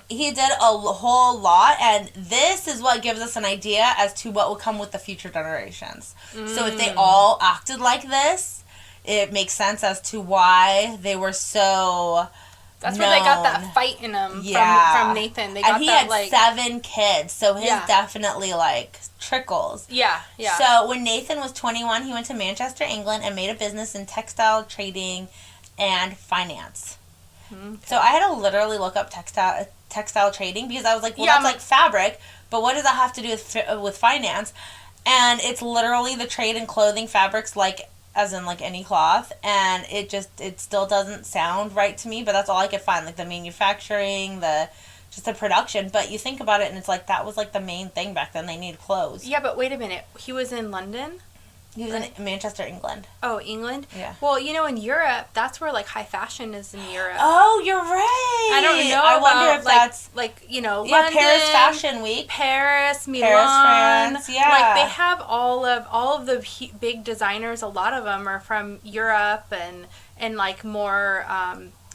[SPEAKER 1] he did a whole lot, and this is what gives us an idea as to what will come with the future generations. So if they all acted like this, it makes sense as to why they were so
[SPEAKER 2] That's
[SPEAKER 1] known.
[SPEAKER 2] where they got that fight in them from Nathan. They got
[SPEAKER 1] and he
[SPEAKER 2] that,
[SPEAKER 1] had 7 kids, so his definitely, like, trickles.
[SPEAKER 2] Yeah, yeah.
[SPEAKER 1] So when Nathan was 21, he went to Manchester, England, and made a business in textile trading and finance. Okay. So I had to literally look up textile trading because I was like, well, that's like fabric, but what does that have to do with finance? And it's literally the trade in clothing fabrics, like, as in, like, any cloth, and it still doesn't sound right to me, but that's all I could find, like, the manufacturing, the production. But you think about it, and it's like, that was, like, the main thing back then. They needed clothes.
[SPEAKER 2] Yeah, but wait a minute. He was in London?
[SPEAKER 1] He was in Manchester, England.
[SPEAKER 2] Oh, England?
[SPEAKER 1] Yeah.
[SPEAKER 2] Well, in Europe, that's where, like, high fashion is in Europe.
[SPEAKER 1] Oh, you're right.
[SPEAKER 2] I don't know.
[SPEAKER 1] I wonder if that's...
[SPEAKER 2] Like,
[SPEAKER 1] London,
[SPEAKER 2] Paris
[SPEAKER 1] Fashion Week.
[SPEAKER 2] Paris, Milan.
[SPEAKER 1] France, yeah.
[SPEAKER 2] Like, they have all of the big designers. A lot of them are from Europe and like, more...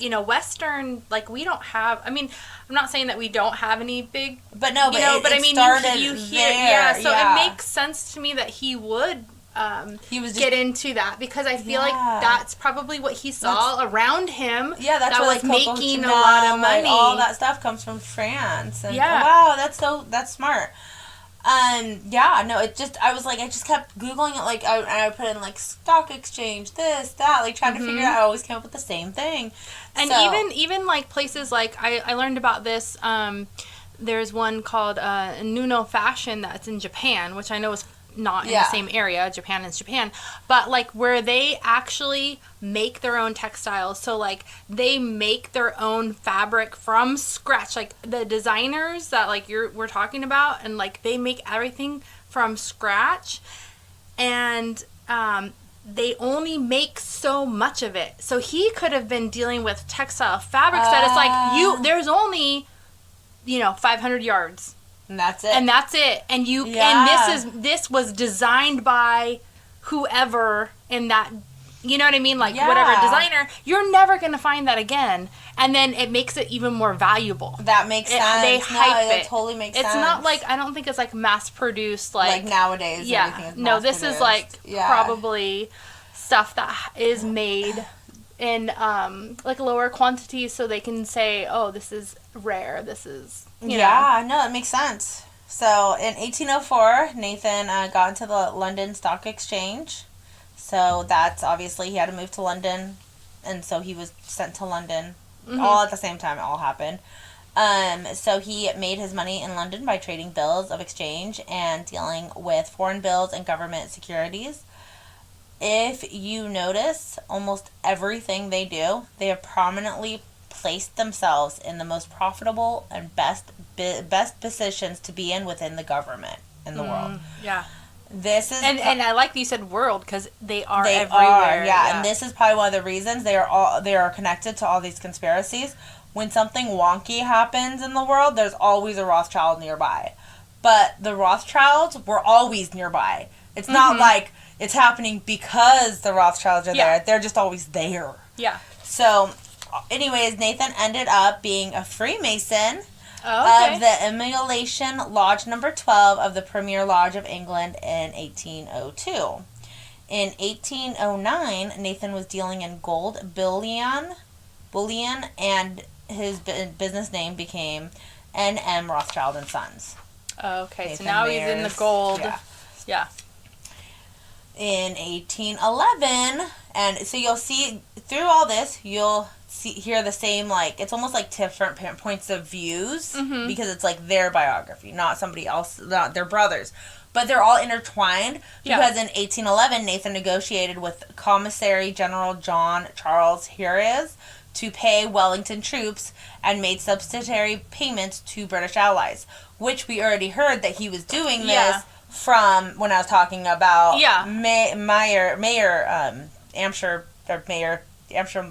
[SPEAKER 2] Western, like, we don't have, I mean, I'm not saying that we don't have any big,
[SPEAKER 1] but no, but
[SPEAKER 2] I mean, you hear, it makes sense to me that he would,
[SPEAKER 1] he was
[SPEAKER 2] get into that, because I feel like that's probably what he saw around him.
[SPEAKER 1] Yeah, that's
[SPEAKER 2] that
[SPEAKER 1] where,
[SPEAKER 2] was
[SPEAKER 1] like,
[SPEAKER 2] making
[SPEAKER 1] Chanel,
[SPEAKER 2] a lot of money.
[SPEAKER 1] Like, all that stuff comes from France. And, wow, that's smart. I was like, I just kept Googling it, like, I put in, like, stock exchange, this, that, like, trying to figure it out. I always came up with the same thing.
[SPEAKER 2] And even like, places like, I learned about this, there's one called Nuno Fashion that's in Japan, which I know is not in the same area. Japan is Japan. But, like, where they actually make their own textiles. So, like, they make their own fabric from scratch. Like, the designers that, like, we're talking about, and, like, they make everything from scratch. And they only make so much of it. So he could have been dealing with textile fabrics that it's like, there's only, 500 yards.
[SPEAKER 1] And that's it.
[SPEAKER 2] And and this was designed by whoever in that, you know what I mean? Like, whatever designer, you're never going to find that again. And then it makes it even more valuable.
[SPEAKER 1] That makes sense.
[SPEAKER 2] They hype it.
[SPEAKER 1] That totally makes sense.
[SPEAKER 2] It's not like, I don't think it's like mass produced, like
[SPEAKER 1] nowadays.
[SPEAKER 2] Yeah. No, this is like probably stuff that is made in like lower quantities, so they can say, oh, this is rare, this is, you know.
[SPEAKER 1] No, it makes sense. So in 1804, Nathan got into the London Stock Exchange. So that's obviously, he had to move to London, and so he was sent to London all at the same time. It all happened. So he made his money in London by trading bills of exchange and dealing with foreign bills and government securities. If you notice, almost everything they do, they have prominently placed themselves in the most profitable and best positions to be in within the government in the world.
[SPEAKER 2] Yeah.
[SPEAKER 1] This is
[SPEAKER 2] and I like that you said world, because they are everywhere.
[SPEAKER 1] And this is probably one of the reasons they are connected to all these conspiracies. When something wonky happens in the world, there's always a Rothschild nearby. But the Rothschilds were always nearby. It's not like it's happening because the Rothschilds are there. They're just always there.
[SPEAKER 2] Yeah.
[SPEAKER 1] So, anyways, Nathan ended up being a Freemason
[SPEAKER 2] of
[SPEAKER 1] the Immolation Lodge number 12 of the Premier Lodge of England in 1802. In 1809, Nathan was dealing in gold bullion, and his business name became N.M. Rothschild and Sons.
[SPEAKER 2] Okay,
[SPEAKER 1] Nathan
[SPEAKER 2] so now he's in the
[SPEAKER 1] Mayer's,
[SPEAKER 2] gold.
[SPEAKER 1] Yeah.
[SPEAKER 2] Yeah.
[SPEAKER 1] In 1811, and so you'll see through all this, you'll hear the same, like, it's almost like different points of views, because it's like their biography, not somebody else, not their brothers. But they're all intertwined, because in 1811, Nathan negotiated with Commissary General John Charles Heres to pay Wellington troops and made subsidiary payments to British allies, which we already heard that he was doing this from when I was talking about Amshire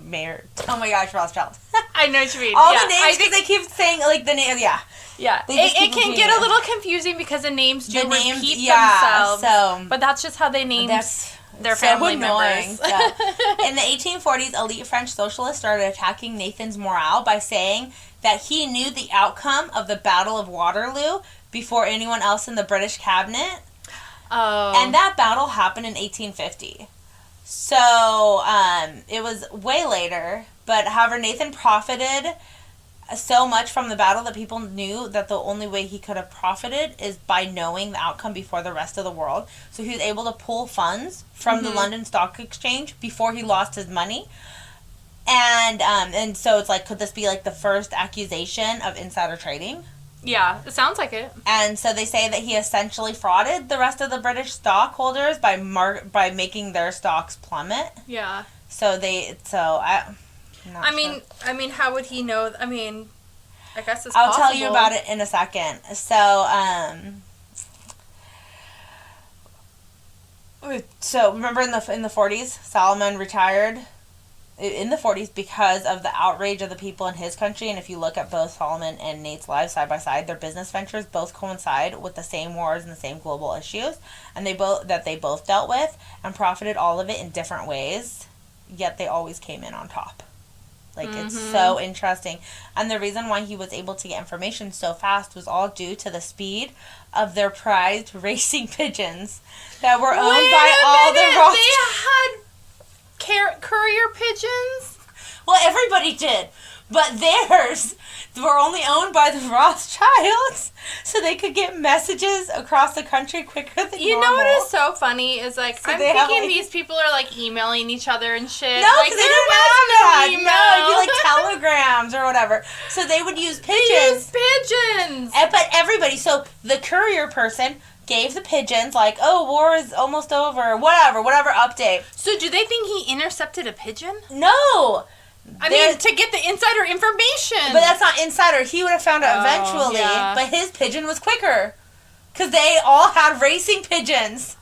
[SPEAKER 1] Mayor. Oh my gosh, Rothschild.
[SPEAKER 2] I know what you mean.
[SPEAKER 1] All the names, because they keep saying, like, the name,
[SPEAKER 2] Yeah. It can get a little confusing because the names do repeat themselves. But that's just how they named their family members.
[SPEAKER 1] So. In the 1840s, elite French socialists started attacking Nathan's morale by saying that he knew the outcome of the Battle of Waterloo before anyone else in the British cabinet.
[SPEAKER 2] Oh.
[SPEAKER 1] And that battle happened in 1850. So, it was way later. But, however, Nathan profited so much from the battle that people knew that the only way he could have profited is by knowing the outcome before the rest of the world. So he was able to pull funds from the London Stock Exchange before he lost his money. And so it's like, could this be like the first accusation of insider trading?
[SPEAKER 2] Yeah, it sounds like it.
[SPEAKER 1] And so they say that he essentially frauded the rest of the British stockholders by making their stocks plummet.
[SPEAKER 2] Yeah. I mean, how would he know? I mean, I guess it's
[SPEAKER 1] I'll
[SPEAKER 2] possible.
[SPEAKER 1] tell you about it in a second. So remember in the 40s, Solomon retired in the 40s because of the outrage of the people in his country. And if you look at both Solomon and Nate's lives side by side, their business ventures both coincide with the same wars and the same global issues, and they both dealt with and profited all of it in different ways. Yet they always came in on top. Like, it's so interesting. And the reason why he was able to get information so fast was all due to the speed of their prized racing pigeons that were owned by all the Rothschilds.
[SPEAKER 2] They had courier pigeons?
[SPEAKER 1] Well, everybody did. But theirs were only owned by the Rothschilds, so they could get messages across the country quicker than normal.
[SPEAKER 2] You know what is so funny is, like, I'm thinking these people are, like, emailing each other and shit.
[SPEAKER 1] No,
[SPEAKER 2] like,
[SPEAKER 1] because they didn't have that. No, it'd be like telegrams or whatever. So they would use pigeons. But everybody, so the courier person gave the pigeons, like, oh, war is almost over, whatever update.
[SPEAKER 2] So do they think he intercepted a pigeon?
[SPEAKER 1] No.
[SPEAKER 2] I mean, to get the insider information.
[SPEAKER 1] But that's not insider. He would have found out eventually. Yeah. But his pigeon was quicker. Because they all had racing pigeons.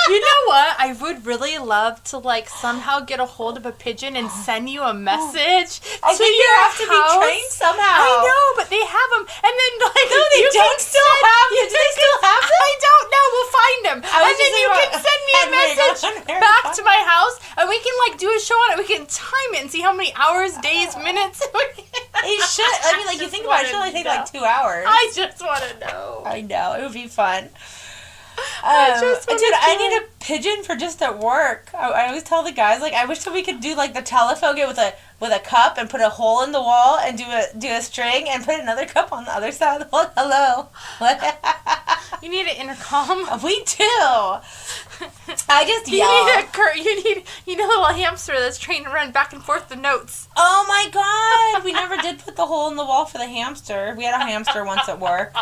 [SPEAKER 2] You know what? I would really love to, like, somehow get a hold of a pigeon and send you a message.
[SPEAKER 1] I think you have to be trained somehow.
[SPEAKER 2] I know, but they have them. And then, like,
[SPEAKER 1] no, they don't still have them. Do they still have them?
[SPEAKER 2] I don't know. We'll find them. And then you can send me a message back to my house, and we can, like, do a show on it. We can time it and see how many hours, days, minutes.
[SPEAKER 1] It should. I mean, like, you think about it, it should only take, like, 2 hours.
[SPEAKER 2] I just want to know.
[SPEAKER 1] I know. It would be fun. I need a pigeon for just at work. I always tell the guys, like, I wish that we could do, like, the telephone game with a cup and put a hole in the wall and do a string and put another cup on the other side of the wall. Hello.
[SPEAKER 2] You need an intercom.
[SPEAKER 1] We do. I just yell.
[SPEAKER 2] You need a little hamster that's trained to run back and forth the notes.
[SPEAKER 1] Oh my God. We never did put the hole in the wall for the hamster. We had a hamster once at work.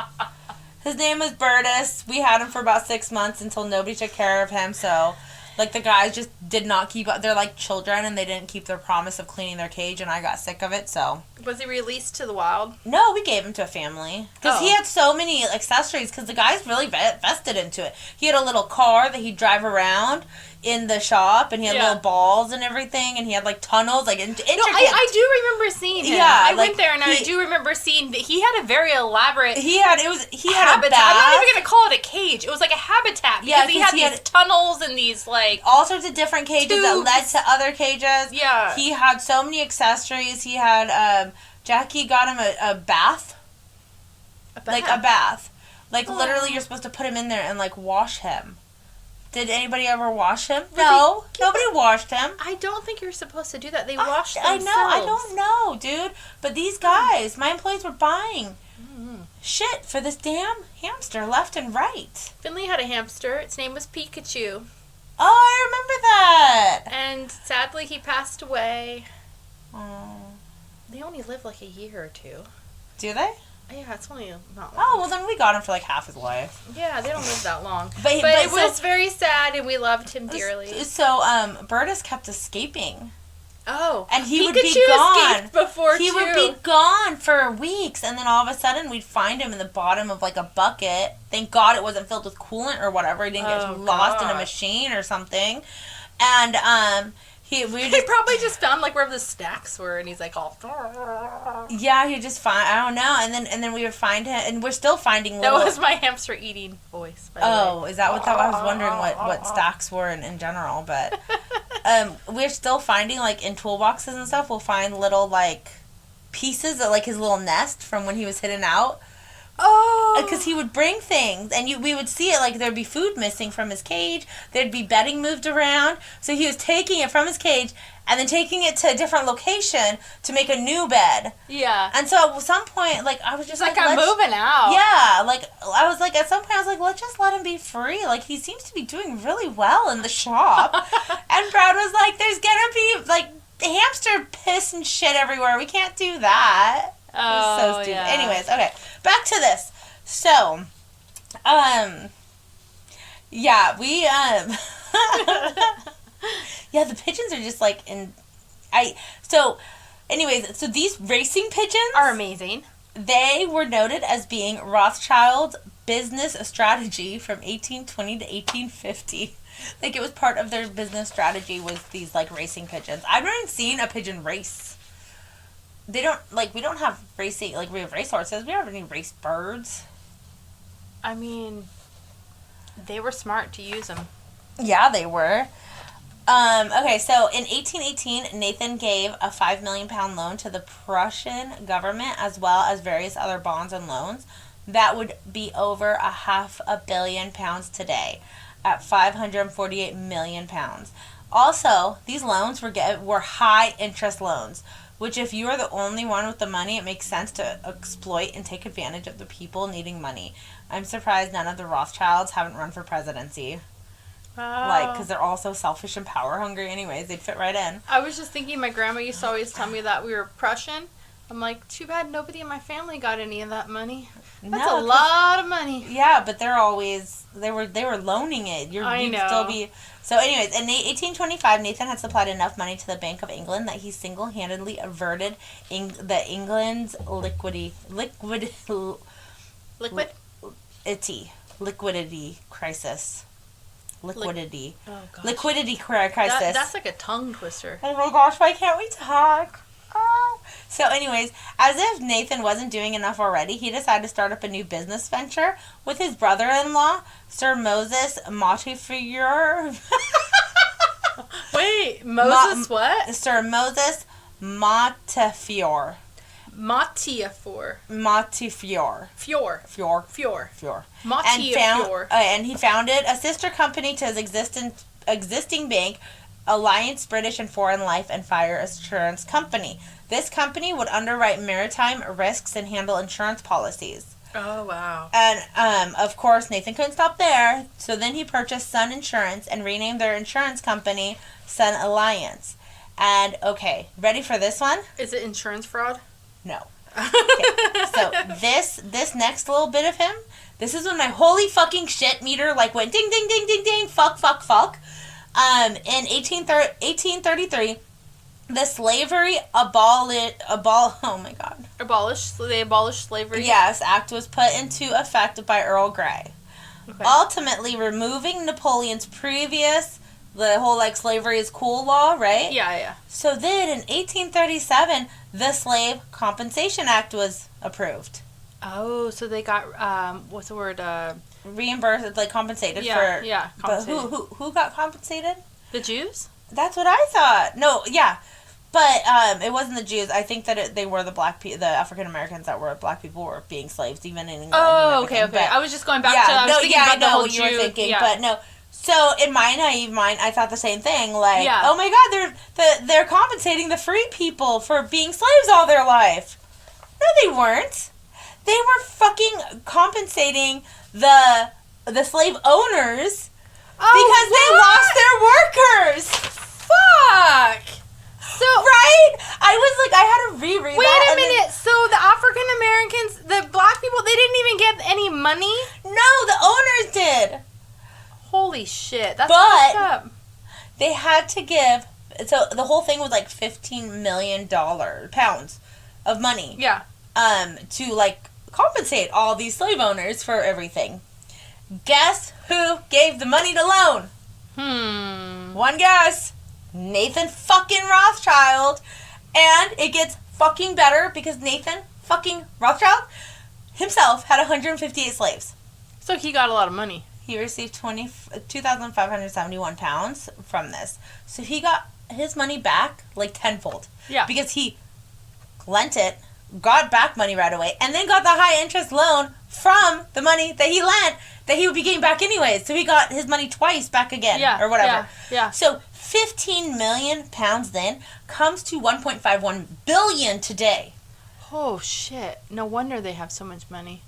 [SPEAKER 1] His name was Bertus. We had him for about 6 months until nobody took care of him. So, like, the guys just did not keep up. They're like children, and they didn't keep their promise of cleaning their cage, and I got sick of it, so.
[SPEAKER 2] Was he released to the wild?
[SPEAKER 1] No, we gave him to a family. Because he had so many accessories, because the guys really vested into it. He had a little car that he'd drive around in the shop, and he had little balls and everything, and he had, like, tunnels, like, intricate. No,
[SPEAKER 2] I do remember seeing him.
[SPEAKER 1] Yeah,
[SPEAKER 2] I went there, and I do remember seeing that he had a very elaborate
[SPEAKER 1] He had a
[SPEAKER 2] habitat.
[SPEAKER 1] bath.
[SPEAKER 2] I'm not even going to call it a cage. It was like a habitat, because he had these tunnels and these, like,
[SPEAKER 1] all sorts of different cages that led to other cages.
[SPEAKER 2] Yeah.
[SPEAKER 1] He had so many accessories. He had, Jackie got him a bath. Like, a bath. Like, literally, you're supposed to put him in there and, like, wash him Did anybody ever wash him? No, nobody washed him.
[SPEAKER 2] I don't think you're supposed to do that. They wash
[SPEAKER 1] I
[SPEAKER 2] themselves.
[SPEAKER 1] know, I don't know, dude. But these guys, my employees were buying shit for this damn hamster left and right.
[SPEAKER 2] Finley had a hamster. Its name was Pikachu.
[SPEAKER 1] Oh, I remember that.
[SPEAKER 2] And sadly, he passed away.
[SPEAKER 1] Oh.
[SPEAKER 2] They only live like a year or two.
[SPEAKER 1] Do they?
[SPEAKER 2] Yeah, it's only not long.
[SPEAKER 1] Oh, well, then we got him for like half his life.
[SPEAKER 2] Yeah, they don't live that long.
[SPEAKER 1] But
[SPEAKER 2] it was very sad, and we loved him dearly.
[SPEAKER 1] So, Burtis kept escaping.
[SPEAKER 2] Oh,
[SPEAKER 1] and he
[SPEAKER 2] Pikachu
[SPEAKER 1] would be gone.
[SPEAKER 2] Escaped before
[SPEAKER 1] he would be gone for weeks, and then all of a sudden we'd find him in the bottom of like a bucket. Thank God it wasn't filled with coolant or whatever. He didn't get lost in a machine or something. And He
[SPEAKER 2] probably just found like wherever the snacks were, and he's like all.
[SPEAKER 1] Yeah, he just I don't know, and then we would find him, and we're still finding.
[SPEAKER 2] That was my hamster eating voice. By the way.
[SPEAKER 1] Is that what that? I was wondering what stocks were in general, but we're still finding like in toolboxes and stuff. We'll find little like pieces of like his little nest from when he was hidden out.
[SPEAKER 2] Oh,
[SPEAKER 1] because he would bring things, and we would see it like there'd be food missing from his cage. There'd be bedding moved around, so he was taking it from his cage and then taking it to a different location to make a new bed.
[SPEAKER 2] Yeah.
[SPEAKER 1] And so at some point, like I was just
[SPEAKER 2] like I'm moving out.
[SPEAKER 1] Yeah, like I was like at some point I was like, let's just let him be free. Like he seems to be doing really well in the shop. And Brad was like, there's gonna be like hamster piss and shit everywhere. We can't do that.
[SPEAKER 2] Oh,
[SPEAKER 1] so stupid.
[SPEAKER 2] yeah.
[SPEAKER 1] Anyways, okay. Back to this. So, yeah, we, yeah, the pigeons are just like so these racing pigeons
[SPEAKER 2] are amazing.
[SPEAKER 1] They were noted as being Rothschild's business strategy from 1820 to 1850. Like it was part of their business strategy was these like racing pigeons. I've never even seen a pigeon race. They don't, like, we don't have racing, like, we have racehorses. We don't have any race birds.
[SPEAKER 2] I mean, they were smart to use them.
[SPEAKER 1] Yeah, they were. Okay, so in 1818, Nathan gave a £5 million loan to the Prussian government as well as various other bonds and loans. That would be over £500 million today at £548 million. Also, these loans were high interest loans, which if you are the only one with the money, it makes sense to exploit and take advantage of the people needing money. I'm surprised none of the Rothschilds haven't run for presidency.
[SPEAKER 2] Wow.
[SPEAKER 1] Like, because they're all so selfish and power hungry anyways. They'd fit right in.
[SPEAKER 2] I was just thinking, my grandma used to always tell me that we were Prussian. I'm like, too bad nobody in my family got any of that money. That's a lot of money.
[SPEAKER 1] Yeah, but they were loaning it.
[SPEAKER 2] I know.
[SPEAKER 1] Still be... So anyways, in 1825, Nathan had supplied enough money to the Bank of England that he single-handedly averted England's liquidity crisis. Liquidity.
[SPEAKER 2] Oh, gosh.
[SPEAKER 1] Liquidity crisis.
[SPEAKER 2] That's like a tongue twister.
[SPEAKER 1] Oh my gosh, why can't we talk? Oh. So anyways, as if Nathan wasn't doing enough already, he decided to start up a new business venture with his brother-in-law, Sir Moses Montefiore.
[SPEAKER 2] Wait, Moses what?
[SPEAKER 1] Sir Moses Montefiore.
[SPEAKER 2] Montefiore.
[SPEAKER 1] And he founded a sister company to his existing bank, Alliance British and Foreign Life and Fire Assurance Company. This company would underwrite maritime risks and handle insurance policies.
[SPEAKER 2] Oh, wow.
[SPEAKER 1] And, of course, Nathan couldn't stop there. So then he purchased Sun Insurance and renamed their insurance company Sun Alliance. And, okay, ready for this one?
[SPEAKER 2] Is it insurance fraud?
[SPEAKER 1] No. Okay. So this next little bit of him, this is when my holy fucking shit meter like went ding ding ding ding ding fuck. In 1833, the slavery
[SPEAKER 2] They abolished slavery.
[SPEAKER 1] Yes, act was put into effect by Earl Grey. Okay. Ultimately removing Napoleon's previous the whole like slavery is cool law, right?
[SPEAKER 2] Yeah.
[SPEAKER 1] So then in 1837, the Slave Compensation Act was approved.
[SPEAKER 2] Oh, so they got what's the word?
[SPEAKER 1] Reimbursed, like compensated for.
[SPEAKER 2] Yeah, compensated.
[SPEAKER 1] But who got compensated?
[SPEAKER 2] The Jews?
[SPEAKER 1] That's what I thought. No, yeah. But it wasn't the Jews. I think that they were the African Americans that were black people were being slaves, even in England.
[SPEAKER 2] Oh, okay.
[SPEAKER 1] But,
[SPEAKER 2] I was just going back to. I was thinking about the whole
[SPEAKER 1] what you were thinking,
[SPEAKER 2] yeah.
[SPEAKER 1] but no. So in my naive mind, I thought the same thing. Like,
[SPEAKER 2] Yeah.
[SPEAKER 1] oh my God, they're compensating the free people for being slaves all their life. No, they weren't. They were fucking compensating the slave owners because they lost their workers.
[SPEAKER 2] Fuck. So
[SPEAKER 1] Right? I was like, I had to reread
[SPEAKER 2] wait
[SPEAKER 1] that.
[SPEAKER 2] a minute. So the African Americans, the black people, they didn't even get any money?
[SPEAKER 1] No, the owners did.
[SPEAKER 2] Holy shit. That's
[SPEAKER 1] But-
[SPEAKER 2] fucked up.
[SPEAKER 1] They had to give. So the whole thing was like $15 million pounds of money.
[SPEAKER 2] Yeah.
[SPEAKER 1] To like compensate all these slave owners for everything. Guess who gave the money to loan? One guess. Nathan fucking Rothschild. And it gets fucking better because Nathan fucking Rothschild himself had 158 slaves.
[SPEAKER 2] So he got a lot of money.
[SPEAKER 1] He received 2,571 pounds from this. So he got his money back like tenfold.
[SPEAKER 2] Yeah.
[SPEAKER 1] Because he lent it, got back money right away, and then got the high interest loan from the money that he lent that he would be getting back anyways. So he got his money twice back again.
[SPEAKER 2] Yeah.
[SPEAKER 1] Or whatever.
[SPEAKER 2] Yeah.
[SPEAKER 1] So 15 million pounds then comes to 1.51 billion today.
[SPEAKER 2] Oh shit. No wonder they have so much money.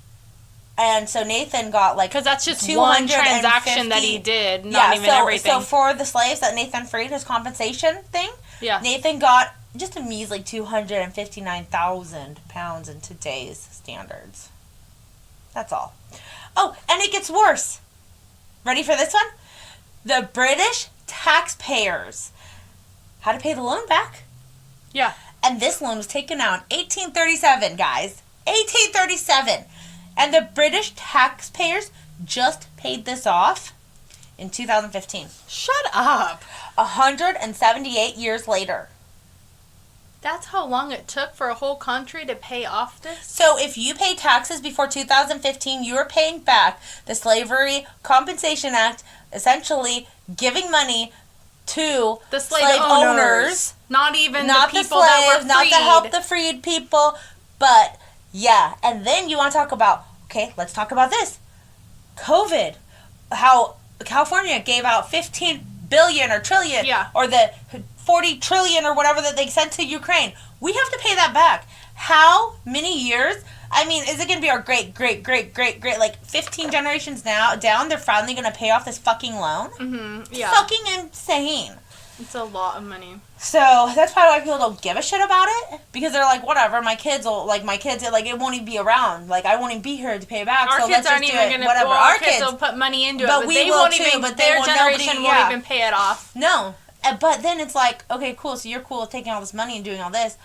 [SPEAKER 1] And so Nathan got like
[SPEAKER 2] Because that's just
[SPEAKER 1] 250
[SPEAKER 2] one transaction that he did, not even everything.
[SPEAKER 1] So for the slaves that Nathan freed, his compensation thing,
[SPEAKER 2] yeah.
[SPEAKER 1] Nathan got just a measly 259,000 pounds in today's standards. That's all. Oh, and it gets worse. Ready for this one? The British taxpayers had to pay the loan back.
[SPEAKER 2] Yeah.
[SPEAKER 1] And this loan was taken out in 1837, guys. 1837. And the British taxpayers just paid this off in 2015.
[SPEAKER 2] Shut up.
[SPEAKER 1] 178 years later.
[SPEAKER 2] That's how long it took for a whole country to pay off this?
[SPEAKER 1] So if you paid taxes before 2015, you were paying back the Slavery Compensation Act, essentially giving money to
[SPEAKER 2] The slave owners. Not even
[SPEAKER 1] not
[SPEAKER 2] the
[SPEAKER 1] the
[SPEAKER 2] people that
[SPEAKER 1] slaves,
[SPEAKER 2] were
[SPEAKER 1] not
[SPEAKER 2] freed.
[SPEAKER 1] to help the freed people, but yeah. And then you want to talk about, okay, let's talk about this. COVID. How California gave out 15 billion or trillion,
[SPEAKER 2] Yeah.
[SPEAKER 1] or the 40 trillion or whatever that they sent to Ukraine. We have to pay that back. How many years? I mean, is it going to be our great, like 15 generations now down, they're finally going to pay off this fucking loan?
[SPEAKER 2] Mm-hmm. Yeah.
[SPEAKER 1] Fucking insane.
[SPEAKER 2] It's a lot of money.
[SPEAKER 1] So that's probably why people don't give a shit about it, because they're like, whatever, my kids, it won't even be around. Like, I won't even be here to pay it back.
[SPEAKER 2] Our
[SPEAKER 1] so
[SPEAKER 2] kids
[SPEAKER 1] let's
[SPEAKER 2] aren't
[SPEAKER 1] just do
[SPEAKER 2] even
[SPEAKER 1] it.
[SPEAKER 2] going to.
[SPEAKER 1] Whatever.
[SPEAKER 2] Well,
[SPEAKER 1] Our
[SPEAKER 2] our kids
[SPEAKER 1] kids
[SPEAKER 2] will put money into
[SPEAKER 1] but
[SPEAKER 2] it, but
[SPEAKER 1] we
[SPEAKER 2] they
[SPEAKER 1] will
[SPEAKER 2] won't
[SPEAKER 1] too,
[SPEAKER 2] even.
[SPEAKER 1] but they
[SPEAKER 2] their
[SPEAKER 1] will-
[SPEAKER 2] generation
[SPEAKER 1] nobody-
[SPEAKER 2] won't
[SPEAKER 1] yeah.
[SPEAKER 2] even pay it off.
[SPEAKER 1] No. But then it's like, okay, cool, so you're cool with taking all this money and doing all this,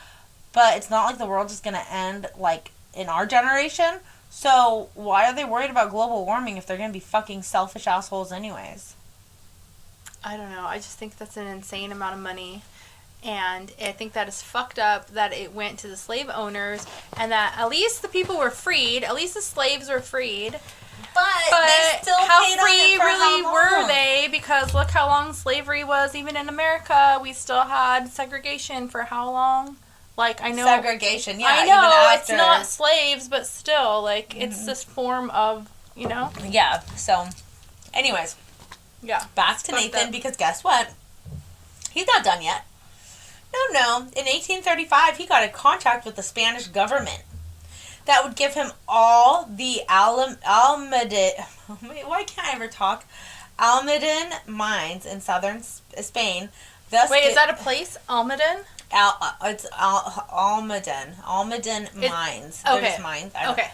[SPEAKER 1] but it's not like the world is going to end, like, in our generation. So why are they worried about global warming if they're going to be fucking selfish assholes anyways?
[SPEAKER 2] I don't know. I just think that's an insane amount of money. And I think that is fucked up that it went to the slave owners and that at least the people were freed. At least the slaves were freed.
[SPEAKER 1] But they still
[SPEAKER 2] how
[SPEAKER 1] paid
[SPEAKER 2] free
[SPEAKER 1] on it for
[SPEAKER 2] really
[SPEAKER 1] how
[SPEAKER 2] were
[SPEAKER 1] long?
[SPEAKER 2] they? Because look how long slavery was. Even in America, we still had segregation for how long? Like, I know...
[SPEAKER 1] Segregation, yeah.
[SPEAKER 2] I know,
[SPEAKER 1] even after.
[SPEAKER 2] it's not slaves, but still, like, it's this form of, you know?
[SPEAKER 1] Yeah, so, anyways,
[SPEAKER 2] Yeah.
[SPEAKER 1] back to
[SPEAKER 2] fucked
[SPEAKER 1] Nathan,
[SPEAKER 2] up.
[SPEAKER 1] because guess what? He's not done yet. No. In 1835, he got a contract with the Spanish government that would give him all the why can't I ever talk? Almaden mines in southern Spain. Thus
[SPEAKER 2] Wait, is that a place? Almaden?
[SPEAKER 1] It's Almaden. Almaden mines.
[SPEAKER 2] Okay.
[SPEAKER 1] There's mines. I don't
[SPEAKER 2] Okay.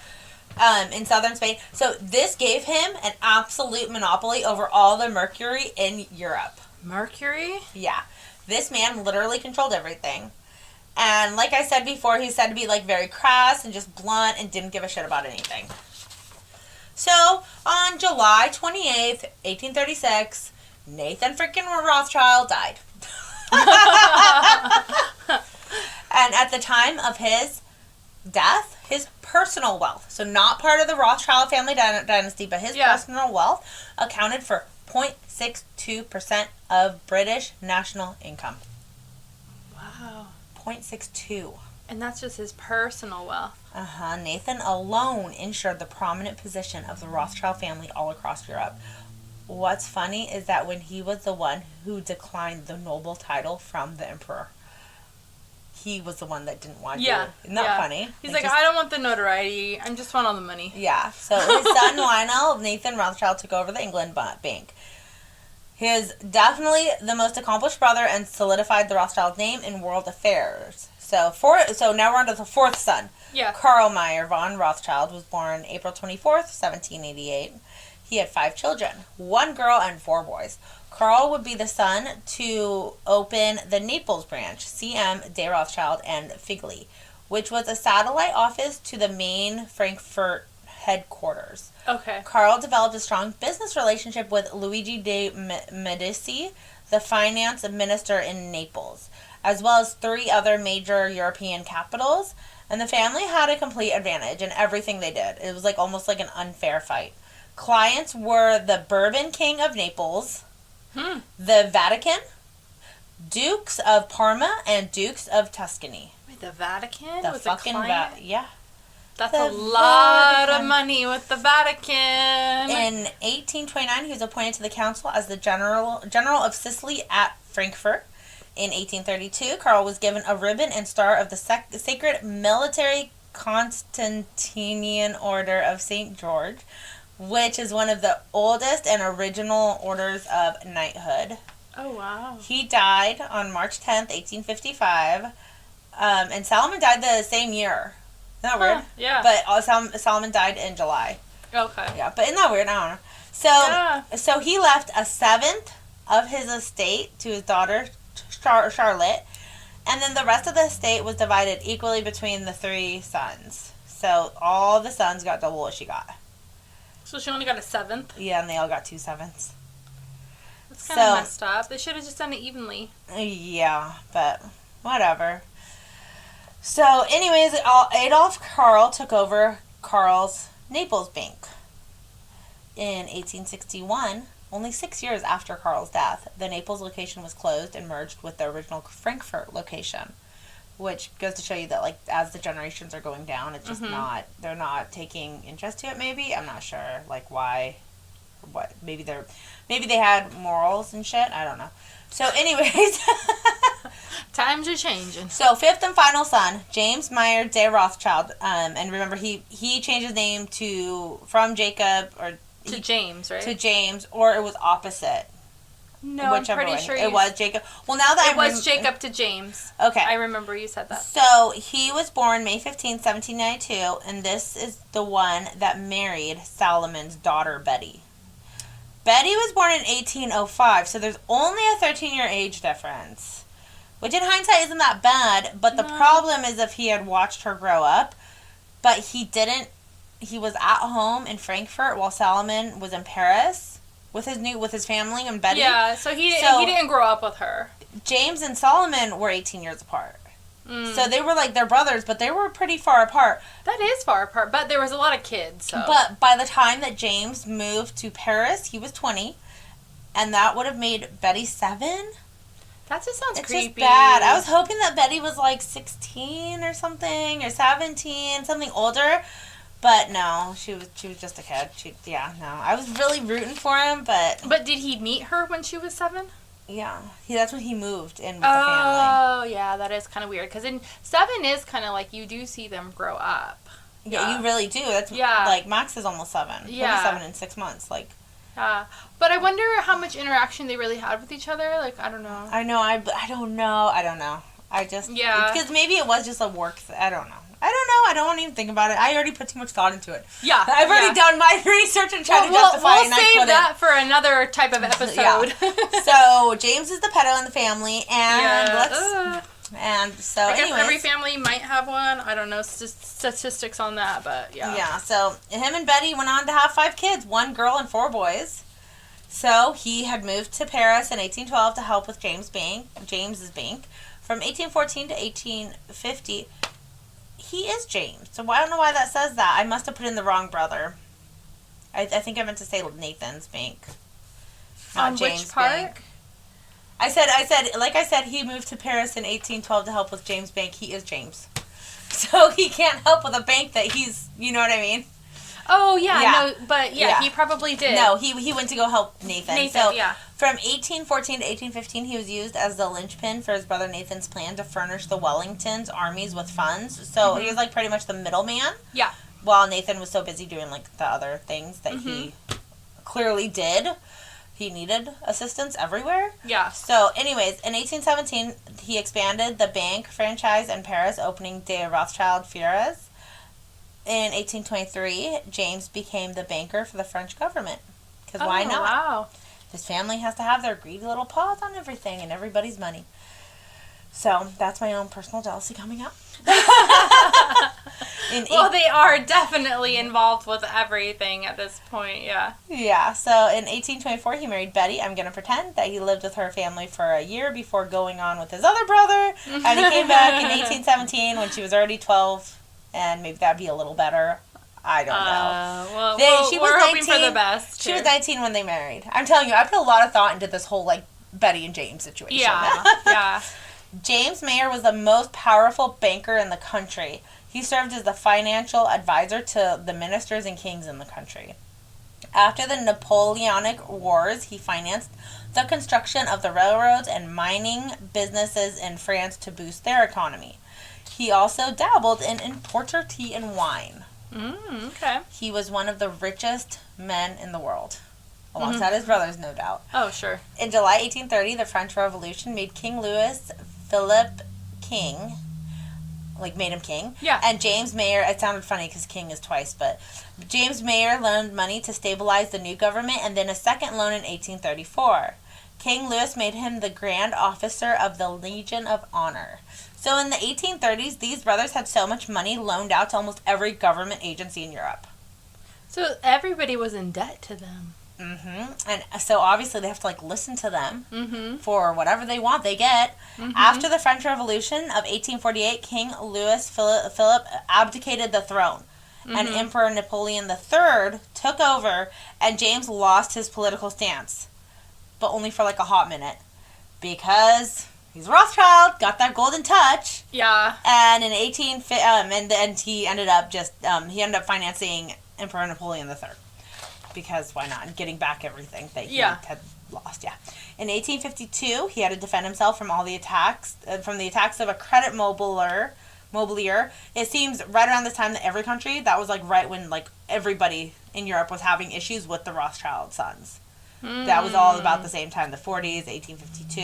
[SPEAKER 1] in southern Spain. So this gave him an absolute monopoly over all the mercury in Europe.
[SPEAKER 2] Mercury?
[SPEAKER 1] Yeah. This man literally controlled everything. And like I said before, he's said to be like very crass and just blunt and didn't give a shit about anything. So on July 28th, 1836, Nathan freaking Rothschild died. And at the time of his death, his personal wealth, so not part of the Rothschild family dynasty, but his personal wealth accounted for 0.62% of British national income.
[SPEAKER 2] Wow.
[SPEAKER 1] 0.62.
[SPEAKER 2] And that's just his personal wealth.
[SPEAKER 1] Nathan alone ensured the prominent position of the Rothschild family all across Europe. what's funny is that when he was the one who declined the noble title from the emperor, he was the one that didn't want to. Isn't that funny?
[SPEAKER 2] He's like, I don't want the notoriety. I just want all the money.
[SPEAKER 1] Yeah. So his son Lionel Nathan Rothschild took over the England bank. He is definitely the most accomplished brother and solidified the Rothschild name in world affairs. So now we're on to the fourth son.
[SPEAKER 2] Yeah.
[SPEAKER 1] Karl Meyer von Rothschild was born April 24th, 1788. He had 5 children, 1 girl and 4 boys. Karl would be the son to open the Naples branch, CM de Rothschild and Figli, which was a satellite office to the main Frankfurt headquarters.
[SPEAKER 2] Okay.
[SPEAKER 1] Karl developed a strong business relationship with Luigi de Medici, the finance minister in Naples, as well as 3 other major European capitals, and the family had a complete advantage in everything they did. It was almost like an unfair fight. Clients were the Bourbon King of Naples, the Vatican, Dukes of Parma, and Dukes of Tuscany.
[SPEAKER 2] Wait, the Vatican?
[SPEAKER 1] The fucking
[SPEAKER 2] yeah. That's a lot of money with the Vatican.
[SPEAKER 1] In 1829, he was appointed to the council as the general of Sicily at Frankfurt. In 1832, Karl was given a ribbon and star of the Sacred Military Constantinian Order of St. George, which is one of the oldest and original orders of knighthood.
[SPEAKER 2] Oh, wow.
[SPEAKER 1] He died on March 10th, 1855, and Salomon died the same year. Isn't that weird?
[SPEAKER 2] Yeah.
[SPEAKER 1] But Salomon died in July.
[SPEAKER 2] Okay.
[SPEAKER 1] Yeah, but isn't that weird? I don't know. So he left a 1/7 of his estate to his daughter, Charlotte, and then the rest of the estate was divided equally between the 3 sons. So all the sons got double what she got.
[SPEAKER 2] So she only got a 7th?
[SPEAKER 1] Yeah, and they all got 2 7s.
[SPEAKER 2] That's kind of messed up. They should have just done it evenly.
[SPEAKER 1] Yeah, but whatever. So, anyways, Adolf Karl took over Karl's Naples Bank. In 1861, only 6 years after Karl's death, the Naples location was closed and merged with the original Frankfurt location. Which goes to show you that, as the generations are going down, it's just they're not taking interest to it, maybe. I'm not sure, why. What? Maybe they had morals and shit. I don't know. So, anyways.
[SPEAKER 2] Times are changing.
[SPEAKER 1] So, 5th and final son, James Meyer de Rothschild. And remember, he changed his name from Jacob, or...
[SPEAKER 2] To James, right?
[SPEAKER 1] To James, or it was opposite.
[SPEAKER 2] No,
[SPEAKER 1] Whichever
[SPEAKER 2] I'm pretty
[SPEAKER 1] way.
[SPEAKER 2] sure
[SPEAKER 1] it was Jacob. Well, now that
[SPEAKER 2] it was Jacob to James.
[SPEAKER 1] Okay.
[SPEAKER 2] I remember you said that.
[SPEAKER 1] So, he was born May 15, 1792, and this is the one that married Salomon's daughter, Betty. Betty was born in 1805, so there's only a 13-year age difference. Which in hindsight isn't that bad, but the problem is if he had watched her grow up, but he didn't. He was at home in Frankfurt while Salomon was in Paris with his family and Betty.
[SPEAKER 2] Yeah, so he didn't grow up with her.
[SPEAKER 1] James and Solomon were 18 years apart. So they were their brothers, but they were pretty far apart.
[SPEAKER 2] That is far apart, but there was a lot of kids. So.
[SPEAKER 1] But by the time that James moved to Paris, he was 20, and that would have made Betty 7.
[SPEAKER 2] That just sounds creepy.
[SPEAKER 1] It's just bad. I was hoping that Betty was 16 or something, or 17, something older. But no, she was just a kid. I was really rooting for him, but...
[SPEAKER 2] But did he meet her when she was 7?
[SPEAKER 1] Yeah. That's when he moved in with the family.
[SPEAKER 2] Oh, yeah, that is kind of weird. Because 7 is kind of you do see them grow up.
[SPEAKER 1] Yeah, you really do. That's Max is almost 7.
[SPEAKER 2] Yeah.
[SPEAKER 1] He'll be 7 in 6 months.
[SPEAKER 2] Yeah. But I wonder how much interaction they really had with each other. I don't know.
[SPEAKER 1] I know. I don't know. I just...
[SPEAKER 2] Yeah.
[SPEAKER 1] Because maybe it was just a work... I don't know. I don't want to even think about it. I already put too much thought into it.
[SPEAKER 2] Yeah.
[SPEAKER 1] I've already done my research and tried to justify it.
[SPEAKER 2] We'll save that for another type of episode.
[SPEAKER 1] Yeah. So, James is the pedo in the family, and and so
[SPEAKER 2] I guess
[SPEAKER 1] anyways,
[SPEAKER 2] every family might have one. I don't know statistics on that, but yeah.
[SPEAKER 1] Yeah, so him and Betty went on to have 5 kids, 1 girl and 4 boys. So, he had moved to Paris in 1812 to help with James's bank. From 1814 to 1850, he is James. So I don't know why that says that. I must have put in the wrong brother. I think I meant to say Nathan's bank. Not
[SPEAKER 2] on
[SPEAKER 1] James'
[SPEAKER 2] which part?
[SPEAKER 1] bank. I said, he moved to Paris in 1812 to help with James' bank. He is James. So he can't help with a bank that he's, you know what I mean?
[SPEAKER 2] Oh, yeah,
[SPEAKER 1] Yeah.
[SPEAKER 2] no, but
[SPEAKER 1] Yeah.
[SPEAKER 2] he probably did.
[SPEAKER 1] No, he went to go help Nathan. So
[SPEAKER 2] yeah.
[SPEAKER 1] from 1814 to 1815, he was used as the linchpin for his brother Nathan's plan to furnish the Wellington's armies with funds. So he was like pretty much the middleman.
[SPEAKER 2] Yeah.
[SPEAKER 1] While Nathan was so busy doing like the other things that he clearly did. He needed assistance everywhere.
[SPEAKER 2] Yeah.
[SPEAKER 1] So, anyways, in 1817, he expanded the bank franchise in Paris, opening De Rothschild Fieres. In 1823, James became the banker for the French government. Because why not?
[SPEAKER 2] Wow. His
[SPEAKER 1] family has to have their greedy little paws on everything and everybody's money. So, that's my own personal jealousy coming up.
[SPEAKER 2] Well, they are definitely involved with everything at this point, yeah.
[SPEAKER 1] Yeah, so in 1824, he married Betty. I'm going to pretend that he lived with her family for a year before going on with his other brother. And he came back in 1817 when she was already 12. And maybe that'd be a little better. I don't know.
[SPEAKER 2] We're hoping for the best.
[SPEAKER 1] She was 19 when they married. I'm telling you, I put a lot of thought into this whole, like, Betty and James situation.
[SPEAKER 2] Yeah, yeah.
[SPEAKER 1] James Mayer was the most powerful banker in the country. He served as the financial advisor to the ministers and kings in the country. After the Napoleonic Wars, he financed the construction of the railroads and mining businesses in France to boost their economy. He also dabbled in importer tea and wine.
[SPEAKER 2] Okay.
[SPEAKER 1] He was one of the richest men in the world. Alongside his brothers, no doubt.
[SPEAKER 2] Oh, sure.
[SPEAKER 1] In July 1830, the French Revolution made King Louis Philippe king. Like, made him king.
[SPEAKER 2] Yeah.
[SPEAKER 1] And James Mayer, it sounded funny because king is twice, but James Mayer loaned money to stabilize the new government and then a second loan in 1834. King Louis made him the Grand Officer of the Legion of Honor. So in the 1830s, these brothers had so much money loaned out to almost every government agency in Europe.
[SPEAKER 2] So everybody was in debt to them.
[SPEAKER 1] And so obviously they have to like listen to them for whatever they want, they get. After the French Revolution of 1848, King Louis Philippe abdicated the throne. And Emperor Napoleon III took over, and James lost his political stance. But only for like a hot minute. Because he's Rothschild, got that golden touch.
[SPEAKER 2] Yeah.
[SPEAKER 1] And in and he ended up financing Emperor Napoleon III. Because why not? And getting back everything that he had lost. Yeah. In 1852, he had to defend himself from all the attacks of a credit mobilier. It seems right around the time that every country, that was like right when like everybody in Europe was having issues with the Rothschild sons. That was all about the same time, the 40s, 1852.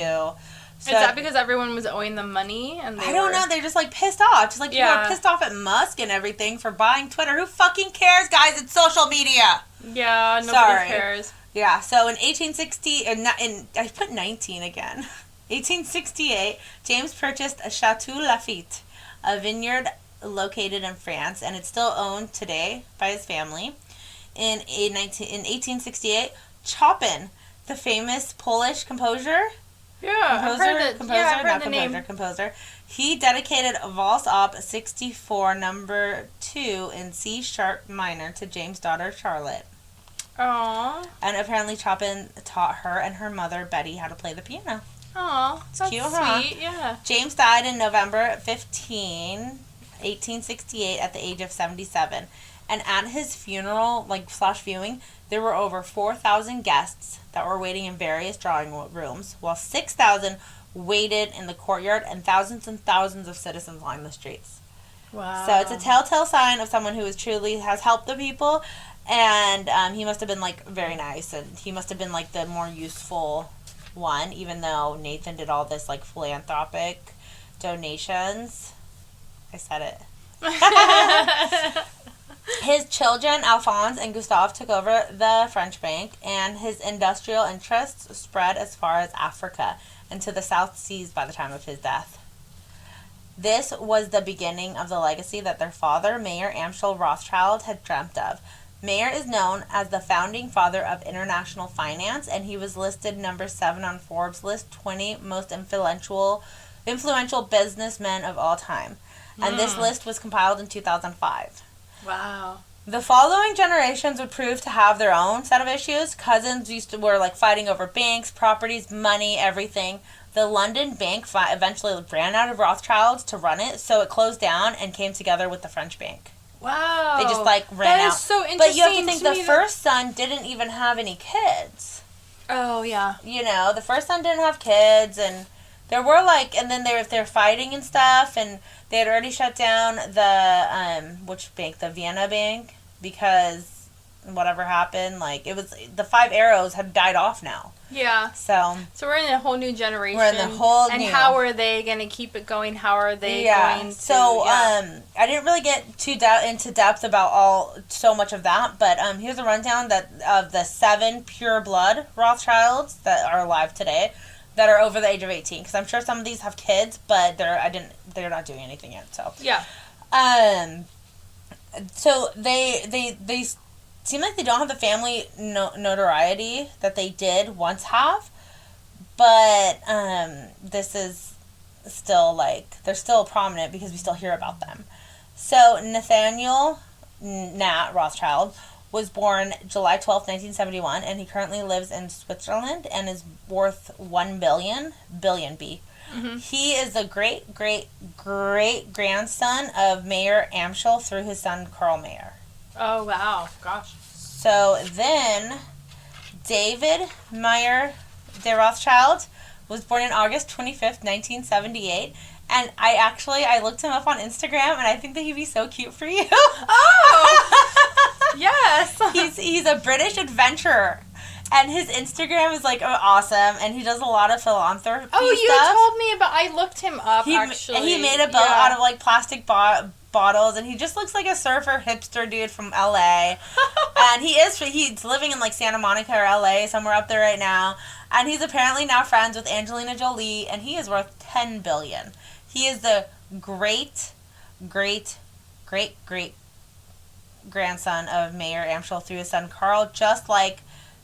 [SPEAKER 1] So,
[SPEAKER 2] is that because everyone was owing them money? And
[SPEAKER 1] I don't know. They're just like pissed off. Just like people are pissed off at Musk and everything for buying Twitter. Who fucking cares, guys? It's social media.
[SPEAKER 2] Yeah, nobody cares.
[SPEAKER 1] Yeah, so in 1860, I put 19 again. 1868, James purchased a Chateau Lafitte, a vineyard located in France, and it's still owned today by his family. In 1868, Chopin, the famous Polish composer. Composer. He dedicated Valse Op. 64, number 2 in C sharp minor to James' daughter Charlotte.
[SPEAKER 2] Aww.
[SPEAKER 1] And apparently Chopin taught her and her mother Betty how to play the piano.
[SPEAKER 2] Aww, that's
[SPEAKER 1] cute,
[SPEAKER 2] sweet,
[SPEAKER 1] huh?
[SPEAKER 2] Yeah.
[SPEAKER 1] James died in November 15, 1868 at the age of 77. And at his funeral, / viewing, there were over 4,000 guests that were waiting in various drawing rooms, while 6,000 waited in the courtyard and thousands of citizens lined the streets.
[SPEAKER 2] Wow.
[SPEAKER 1] So it's a telltale sign of someone who is truly has helped the people, and he must have been very nice, and he must have been the more useful one, even though Nathan did all this philanthropic donations. I said it. His children, Alphonse and Gustave, took over the French bank, and his industrial interests spread as far as Africa and to the South Seas by the time of his death. This was the beginning of the legacy that their father, Mayer Amschel Rothschild, had dreamt of. Mayer is known as the founding father of international finance, and he was listed number 7 on Forbes' list 20 most influential businessmen of all time. And this list was compiled in 2005.
[SPEAKER 2] Wow.
[SPEAKER 1] The following generations would prove to have their own set of issues. Cousins were fighting over banks, properties, money, everything. The London bank eventually ran out of Rothschilds to run it, so it closed down and came together with the French bank.
[SPEAKER 2] Wow.
[SPEAKER 1] They just, like, ran out.
[SPEAKER 2] That is so interesting.
[SPEAKER 1] But you have to think
[SPEAKER 2] to
[SPEAKER 1] the
[SPEAKER 2] me
[SPEAKER 1] first son didn't even have any kids.
[SPEAKER 2] Oh, yeah.
[SPEAKER 1] You know, the first son didn't have kids, and there were, like, and then they're fighting and stuff, and they had already shut down the, which bank? The Vienna Bank, because whatever happened, like, it was, the 5 arrows had died off now.
[SPEAKER 2] Yeah.
[SPEAKER 1] So
[SPEAKER 2] we're in a whole new generation.
[SPEAKER 1] We're in the whole
[SPEAKER 2] and
[SPEAKER 1] new.
[SPEAKER 2] how are they going to keep it going? How are they going to...
[SPEAKER 1] So, I didn't really get too into depth about so much of that, but here's a rundown of the 7 pure blood Rothschilds that are alive today that are over the age of 18. Because I'm sure some of these have kids, but they're not doing anything yet. So
[SPEAKER 2] yeah.
[SPEAKER 1] So they seem like they don't have the family notoriety that they did once have, but this is still, like, they're still prominent because we still hear about them. So Nathaniel Nat Rothschild was born July 12th, 1971, and he currently lives in Switzerland and is worth $1 billion. Mm-hmm. He is the great-great-great-grandson of Mayer Amschel through his son Karl Mayer.
[SPEAKER 2] Oh, wow. Gosh.
[SPEAKER 1] So then, David Meyer de Rothschild was born on August 25th, 1978. And I looked him up on Instagram, and I think that he'd be so cute for you.
[SPEAKER 2] Oh! Yes!
[SPEAKER 1] He's a British adventurer. And his Instagram is, like, awesome, and he does a lot of philanthropy stuff.
[SPEAKER 2] Oh, you told me about... I looked him up, actually.
[SPEAKER 1] He made a boat out of, like, plastic bottles, and he just looks like a surfer hipster dude from LA. And he's living in, like, Santa Monica or LA, somewhere up there right now. And he's apparently now friends with Angelina Jolie, and he is worth $10 billion. He is the great-great-great-great-grandson of Mayer Amschel through his son Karl, just like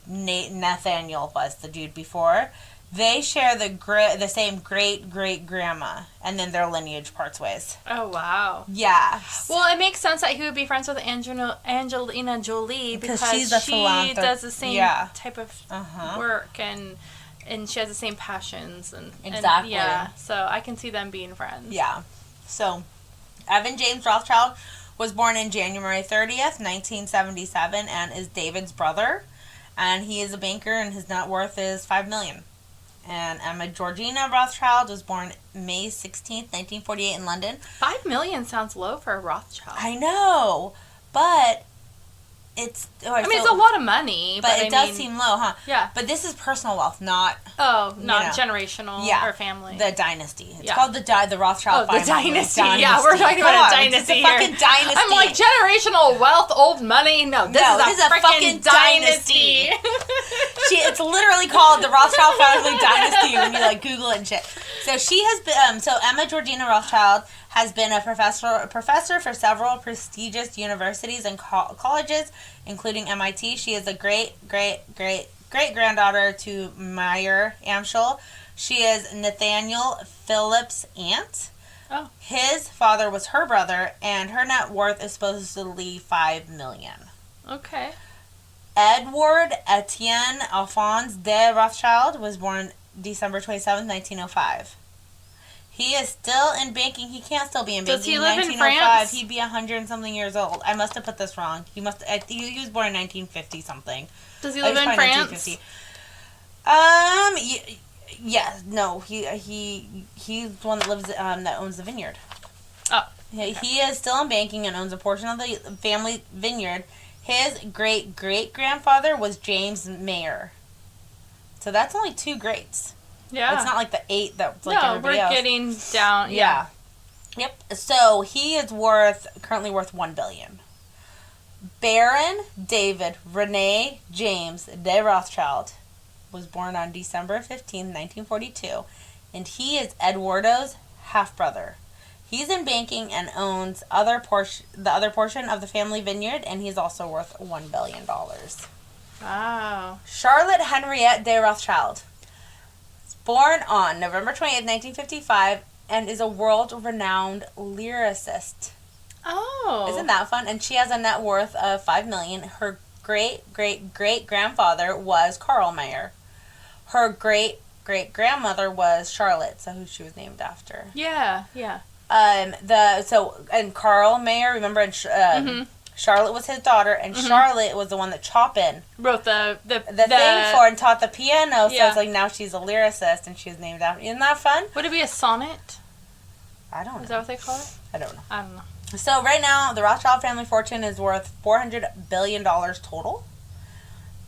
[SPEAKER 1] Nathaniel was the dude before. They share the same great-great-grandma, and then their lineage parts ways.
[SPEAKER 2] Oh, wow.
[SPEAKER 1] Yeah.
[SPEAKER 2] Well, it makes sense that he would be friends with Angelina Jolie because
[SPEAKER 1] she's a
[SPEAKER 2] she does the same type of
[SPEAKER 1] Uh-huh.
[SPEAKER 2] work, and she has the same passions.
[SPEAKER 1] Exactly.
[SPEAKER 2] And so I can see them being friends.
[SPEAKER 1] Yeah. So, Evan James Rothschild was born on January 30th, 1977, and is David's brother. And he is a banker, and his net worth is $5 million. And Emma Georgina Rothschild was born May 16th, 1948 in London.
[SPEAKER 2] $5 million sounds low for a Rothschild.
[SPEAKER 1] I know, but it's...
[SPEAKER 2] it's a lot of money.
[SPEAKER 1] But it does seem low, huh?
[SPEAKER 2] Yeah.
[SPEAKER 1] But this is personal wealth, not...
[SPEAKER 2] Oh, not generational or family.
[SPEAKER 1] The dynasty. It's called the Rothschild family.
[SPEAKER 2] The dynasty. Yeah, we're talking about a dynasty
[SPEAKER 1] here. It's a fucking dynasty.
[SPEAKER 2] I'm like, generational wealth, old money? No, this is a fucking dynasty.
[SPEAKER 1] It's literally called the Rothschild family dynasty when you, like, Google it and shit. So she has been... so Emma Georgina Rothschild has been a professor for several prestigious universities and colleges, including MIT. She is a great-great-great-great-granddaughter to Mayer Amschel. She is Nathaniel Phillips' aunt.
[SPEAKER 2] Oh.
[SPEAKER 1] His father was her brother, and her net worth is supposedly $5 million.
[SPEAKER 2] Okay.
[SPEAKER 1] Edward Etienne Alphonse de Rothschild was born December 27, 1905. He is still in banking. He can't still be in banking.
[SPEAKER 2] Does he live in
[SPEAKER 1] 1905,
[SPEAKER 2] France?
[SPEAKER 1] He'd be 100-something years old. I must have put this wrong. He was born in 1950-something.
[SPEAKER 2] Does he live in France?
[SPEAKER 1] Yeah, no. He's the one that lives that owns the vineyard.
[SPEAKER 2] Oh.
[SPEAKER 1] Okay. He is still in banking and owns a portion of the family vineyard. His great-great-grandfather was James Mayer. So that's only 2 greats.
[SPEAKER 2] Yeah.
[SPEAKER 1] It's not like the 8 that's like everybody else.
[SPEAKER 2] No, we're getting down.
[SPEAKER 1] Yeah. Yep. So he is currently worth $1 billion. Baron David Rene James de Rothschild was born on December 15, 1942, and he is Eduardo's half-brother. He's in banking and owns the other portion of the family vineyard, and he's also worth $1 billion.
[SPEAKER 2] Wow.
[SPEAKER 1] Charlotte Henriette de Rothschild. Born on November 20th, 1955, and is a world-renowned lyricist.
[SPEAKER 2] Oh.
[SPEAKER 1] Isn't that fun? And she has a net worth of $5 million. Her great-great-great-grandfather was Karl Mayer. Her great-great-grandmother was Charlotte, so who she was named after.
[SPEAKER 2] Yeah, yeah.
[SPEAKER 1] And Carl Mayer, remember, and Charlotte was his daughter, and Charlotte was the one that Chopin
[SPEAKER 2] wrote the
[SPEAKER 1] thing for and taught the piano. So
[SPEAKER 2] Yeah.
[SPEAKER 1] it's like now she's a lyricist, and she was named after. Isn't that fun?
[SPEAKER 2] Would it be a sonnet?
[SPEAKER 1] I don't know.
[SPEAKER 2] Is that what they call it?
[SPEAKER 1] I don't know.
[SPEAKER 2] I don't know.
[SPEAKER 1] So right now, the Rothschild family fortune is worth $400 billion total.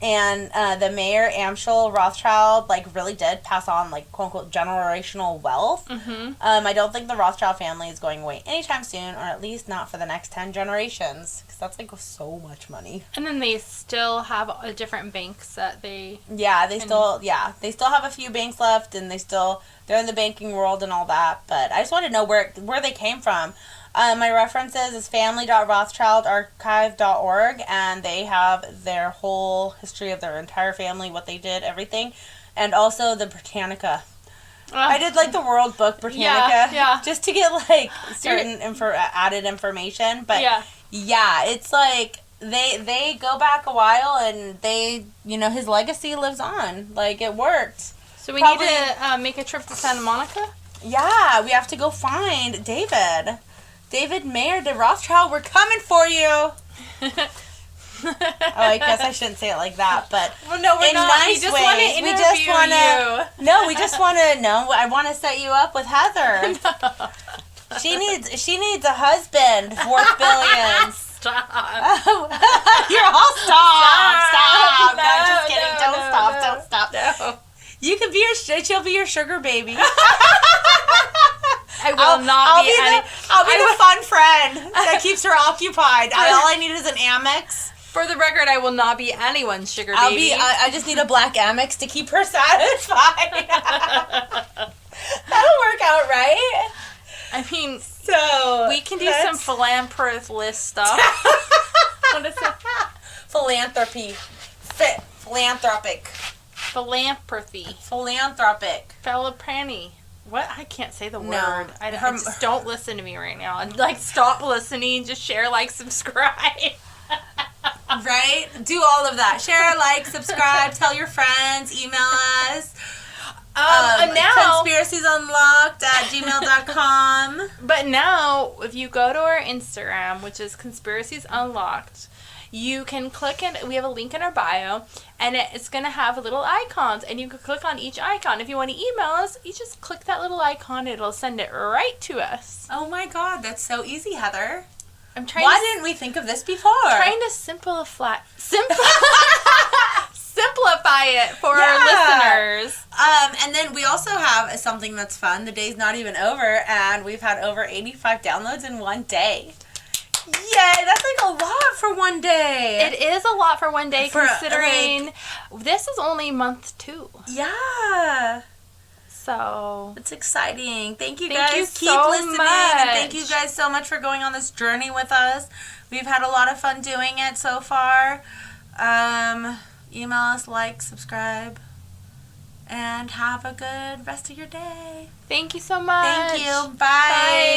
[SPEAKER 1] And the Mayer Amschel Rothschild, like, really did pass on, like, quote-unquote, generational wealth. I don't think the Rothschild family is going away anytime soon, or at least not for the next 10 generations. Because that's, like, so much money.
[SPEAKER 2] And then they still have different banks that they...
[SPEAKER 1] Yeah, they still have a few banks left, and they're in the banking world and all that. But I just want to know where they came from. My references is family.rothschildarchive.org, and they have their whole history of their entire family, what they did, everything. And also the Britannica. I did, like, the World Book Britannica.
[SPEAKER 2] Yeah.
[SPEAKER 1] Just to get, like, certain added information. But, yeah, it's, like, they go back a while, and his legacy lives on. Like, it worked.
[SPEAKER 2] So we need to make a trip to Santa Monica?
[SPEAKER 1] Yeah, we have to go find David. David Mayer de Rothschild, we're coming for you. I guess I shouldn't say it like that, but
[SPEAKER 2] well, no, we're
[SPEAKER 1] in
[SPEAKER 2] not.
[SPEAKER 1] nice
[SPEAKER 2] We just
[SPEAKER 1] ways.
[SPEAKER 2] want to interview you.
[SPEAKER 1] No, we just want to know. I want to set you up with Heather. No. She needs a husband worth billions.
[SPEAKER 2] Stop.
[SPEAKER 1] You're all stop. No, just kidding.
[SPEAKER 2] No,
[SPEAKER 1] Don't stop.
[SPEAKER 2] No.
[SPEAKER 1] You can be she'll be your sugar baby.
[SPEAKER 2] I will not be any.
[SPEAKER 1] I'll be the fun friend that keeps her occupied. All I need is an Amex.
[SPEAKER 2] For the record, I will not be anyone's sugar baby.
[SPEAKER 1] I just need a black Amex to keep her satisfied. That'll work out, right?
[SPEAKER 2] I mean,
[SPEAKER 1] so
[SPEAKER 2] we can do some philanthropist stuff. What is it?
[SPEAKER 1] Philanthropy. Philanthropic.
[SPEAKER 2] Philanthropy.
[SPEAKER 1] Philanthropic.
[SPEAKER 2] Philipranny. What? I can't say the
[SPEAKER 1] No.
[SPEAKER 2] word. Just don't listen to me right now. Like, stop listening. Just share, like, subscribe.
[SPEAKER 1] Right? Do all of that. Share, like, subscribe, tell your friends, email us.
[SPEAKER 2] And now,
[SPEAKER 1] conspiraciesunlocked@gmail.com.
[SPEAKER 2] But now, if you go to our Instagram, which is Conspiracies Unlocked, you can click in. We have a link in our bio, and it's going to have little icons, and you can click on each icon. If you want to email us, you just click that little icon. It'll send it right to us.
[SPEAKER 1] Oh my God, that's so easy, Heather.
[SPEAKER 2] Why
[SPEAKER 1] didn't we think of this before?
[SPEAKER 2] Trying to simplify it for our listeners.
[SPEAKER 1] And then we also have something that's fun. The day's not even over, and we've had over 85 downloads in one day. Yay, that's like a lot for one day.
[SPEAKER 2] It is a lot for one day, considering this is only month 2.
[SPEAKER 1] Yeah.
[SPEAKER 2] So
[SPEAKER 1] it's exciting. Thank you guys.
[SPEAKER 2] Thank you
[SPEAKER 1] Keep
[SPEAKER 2] so
[SPEAKER 1] listening.
[SPEAKER 2] much.
[SPEAKER 1] And thank you guys so much for going on this journey with us. We've had a lot of fun doing it so far. Email us, like, subscribe, and have a good rest of your day.
[SPEAKER 2] Thank you so much.
[SPEAKER 1] Thank you. Bye.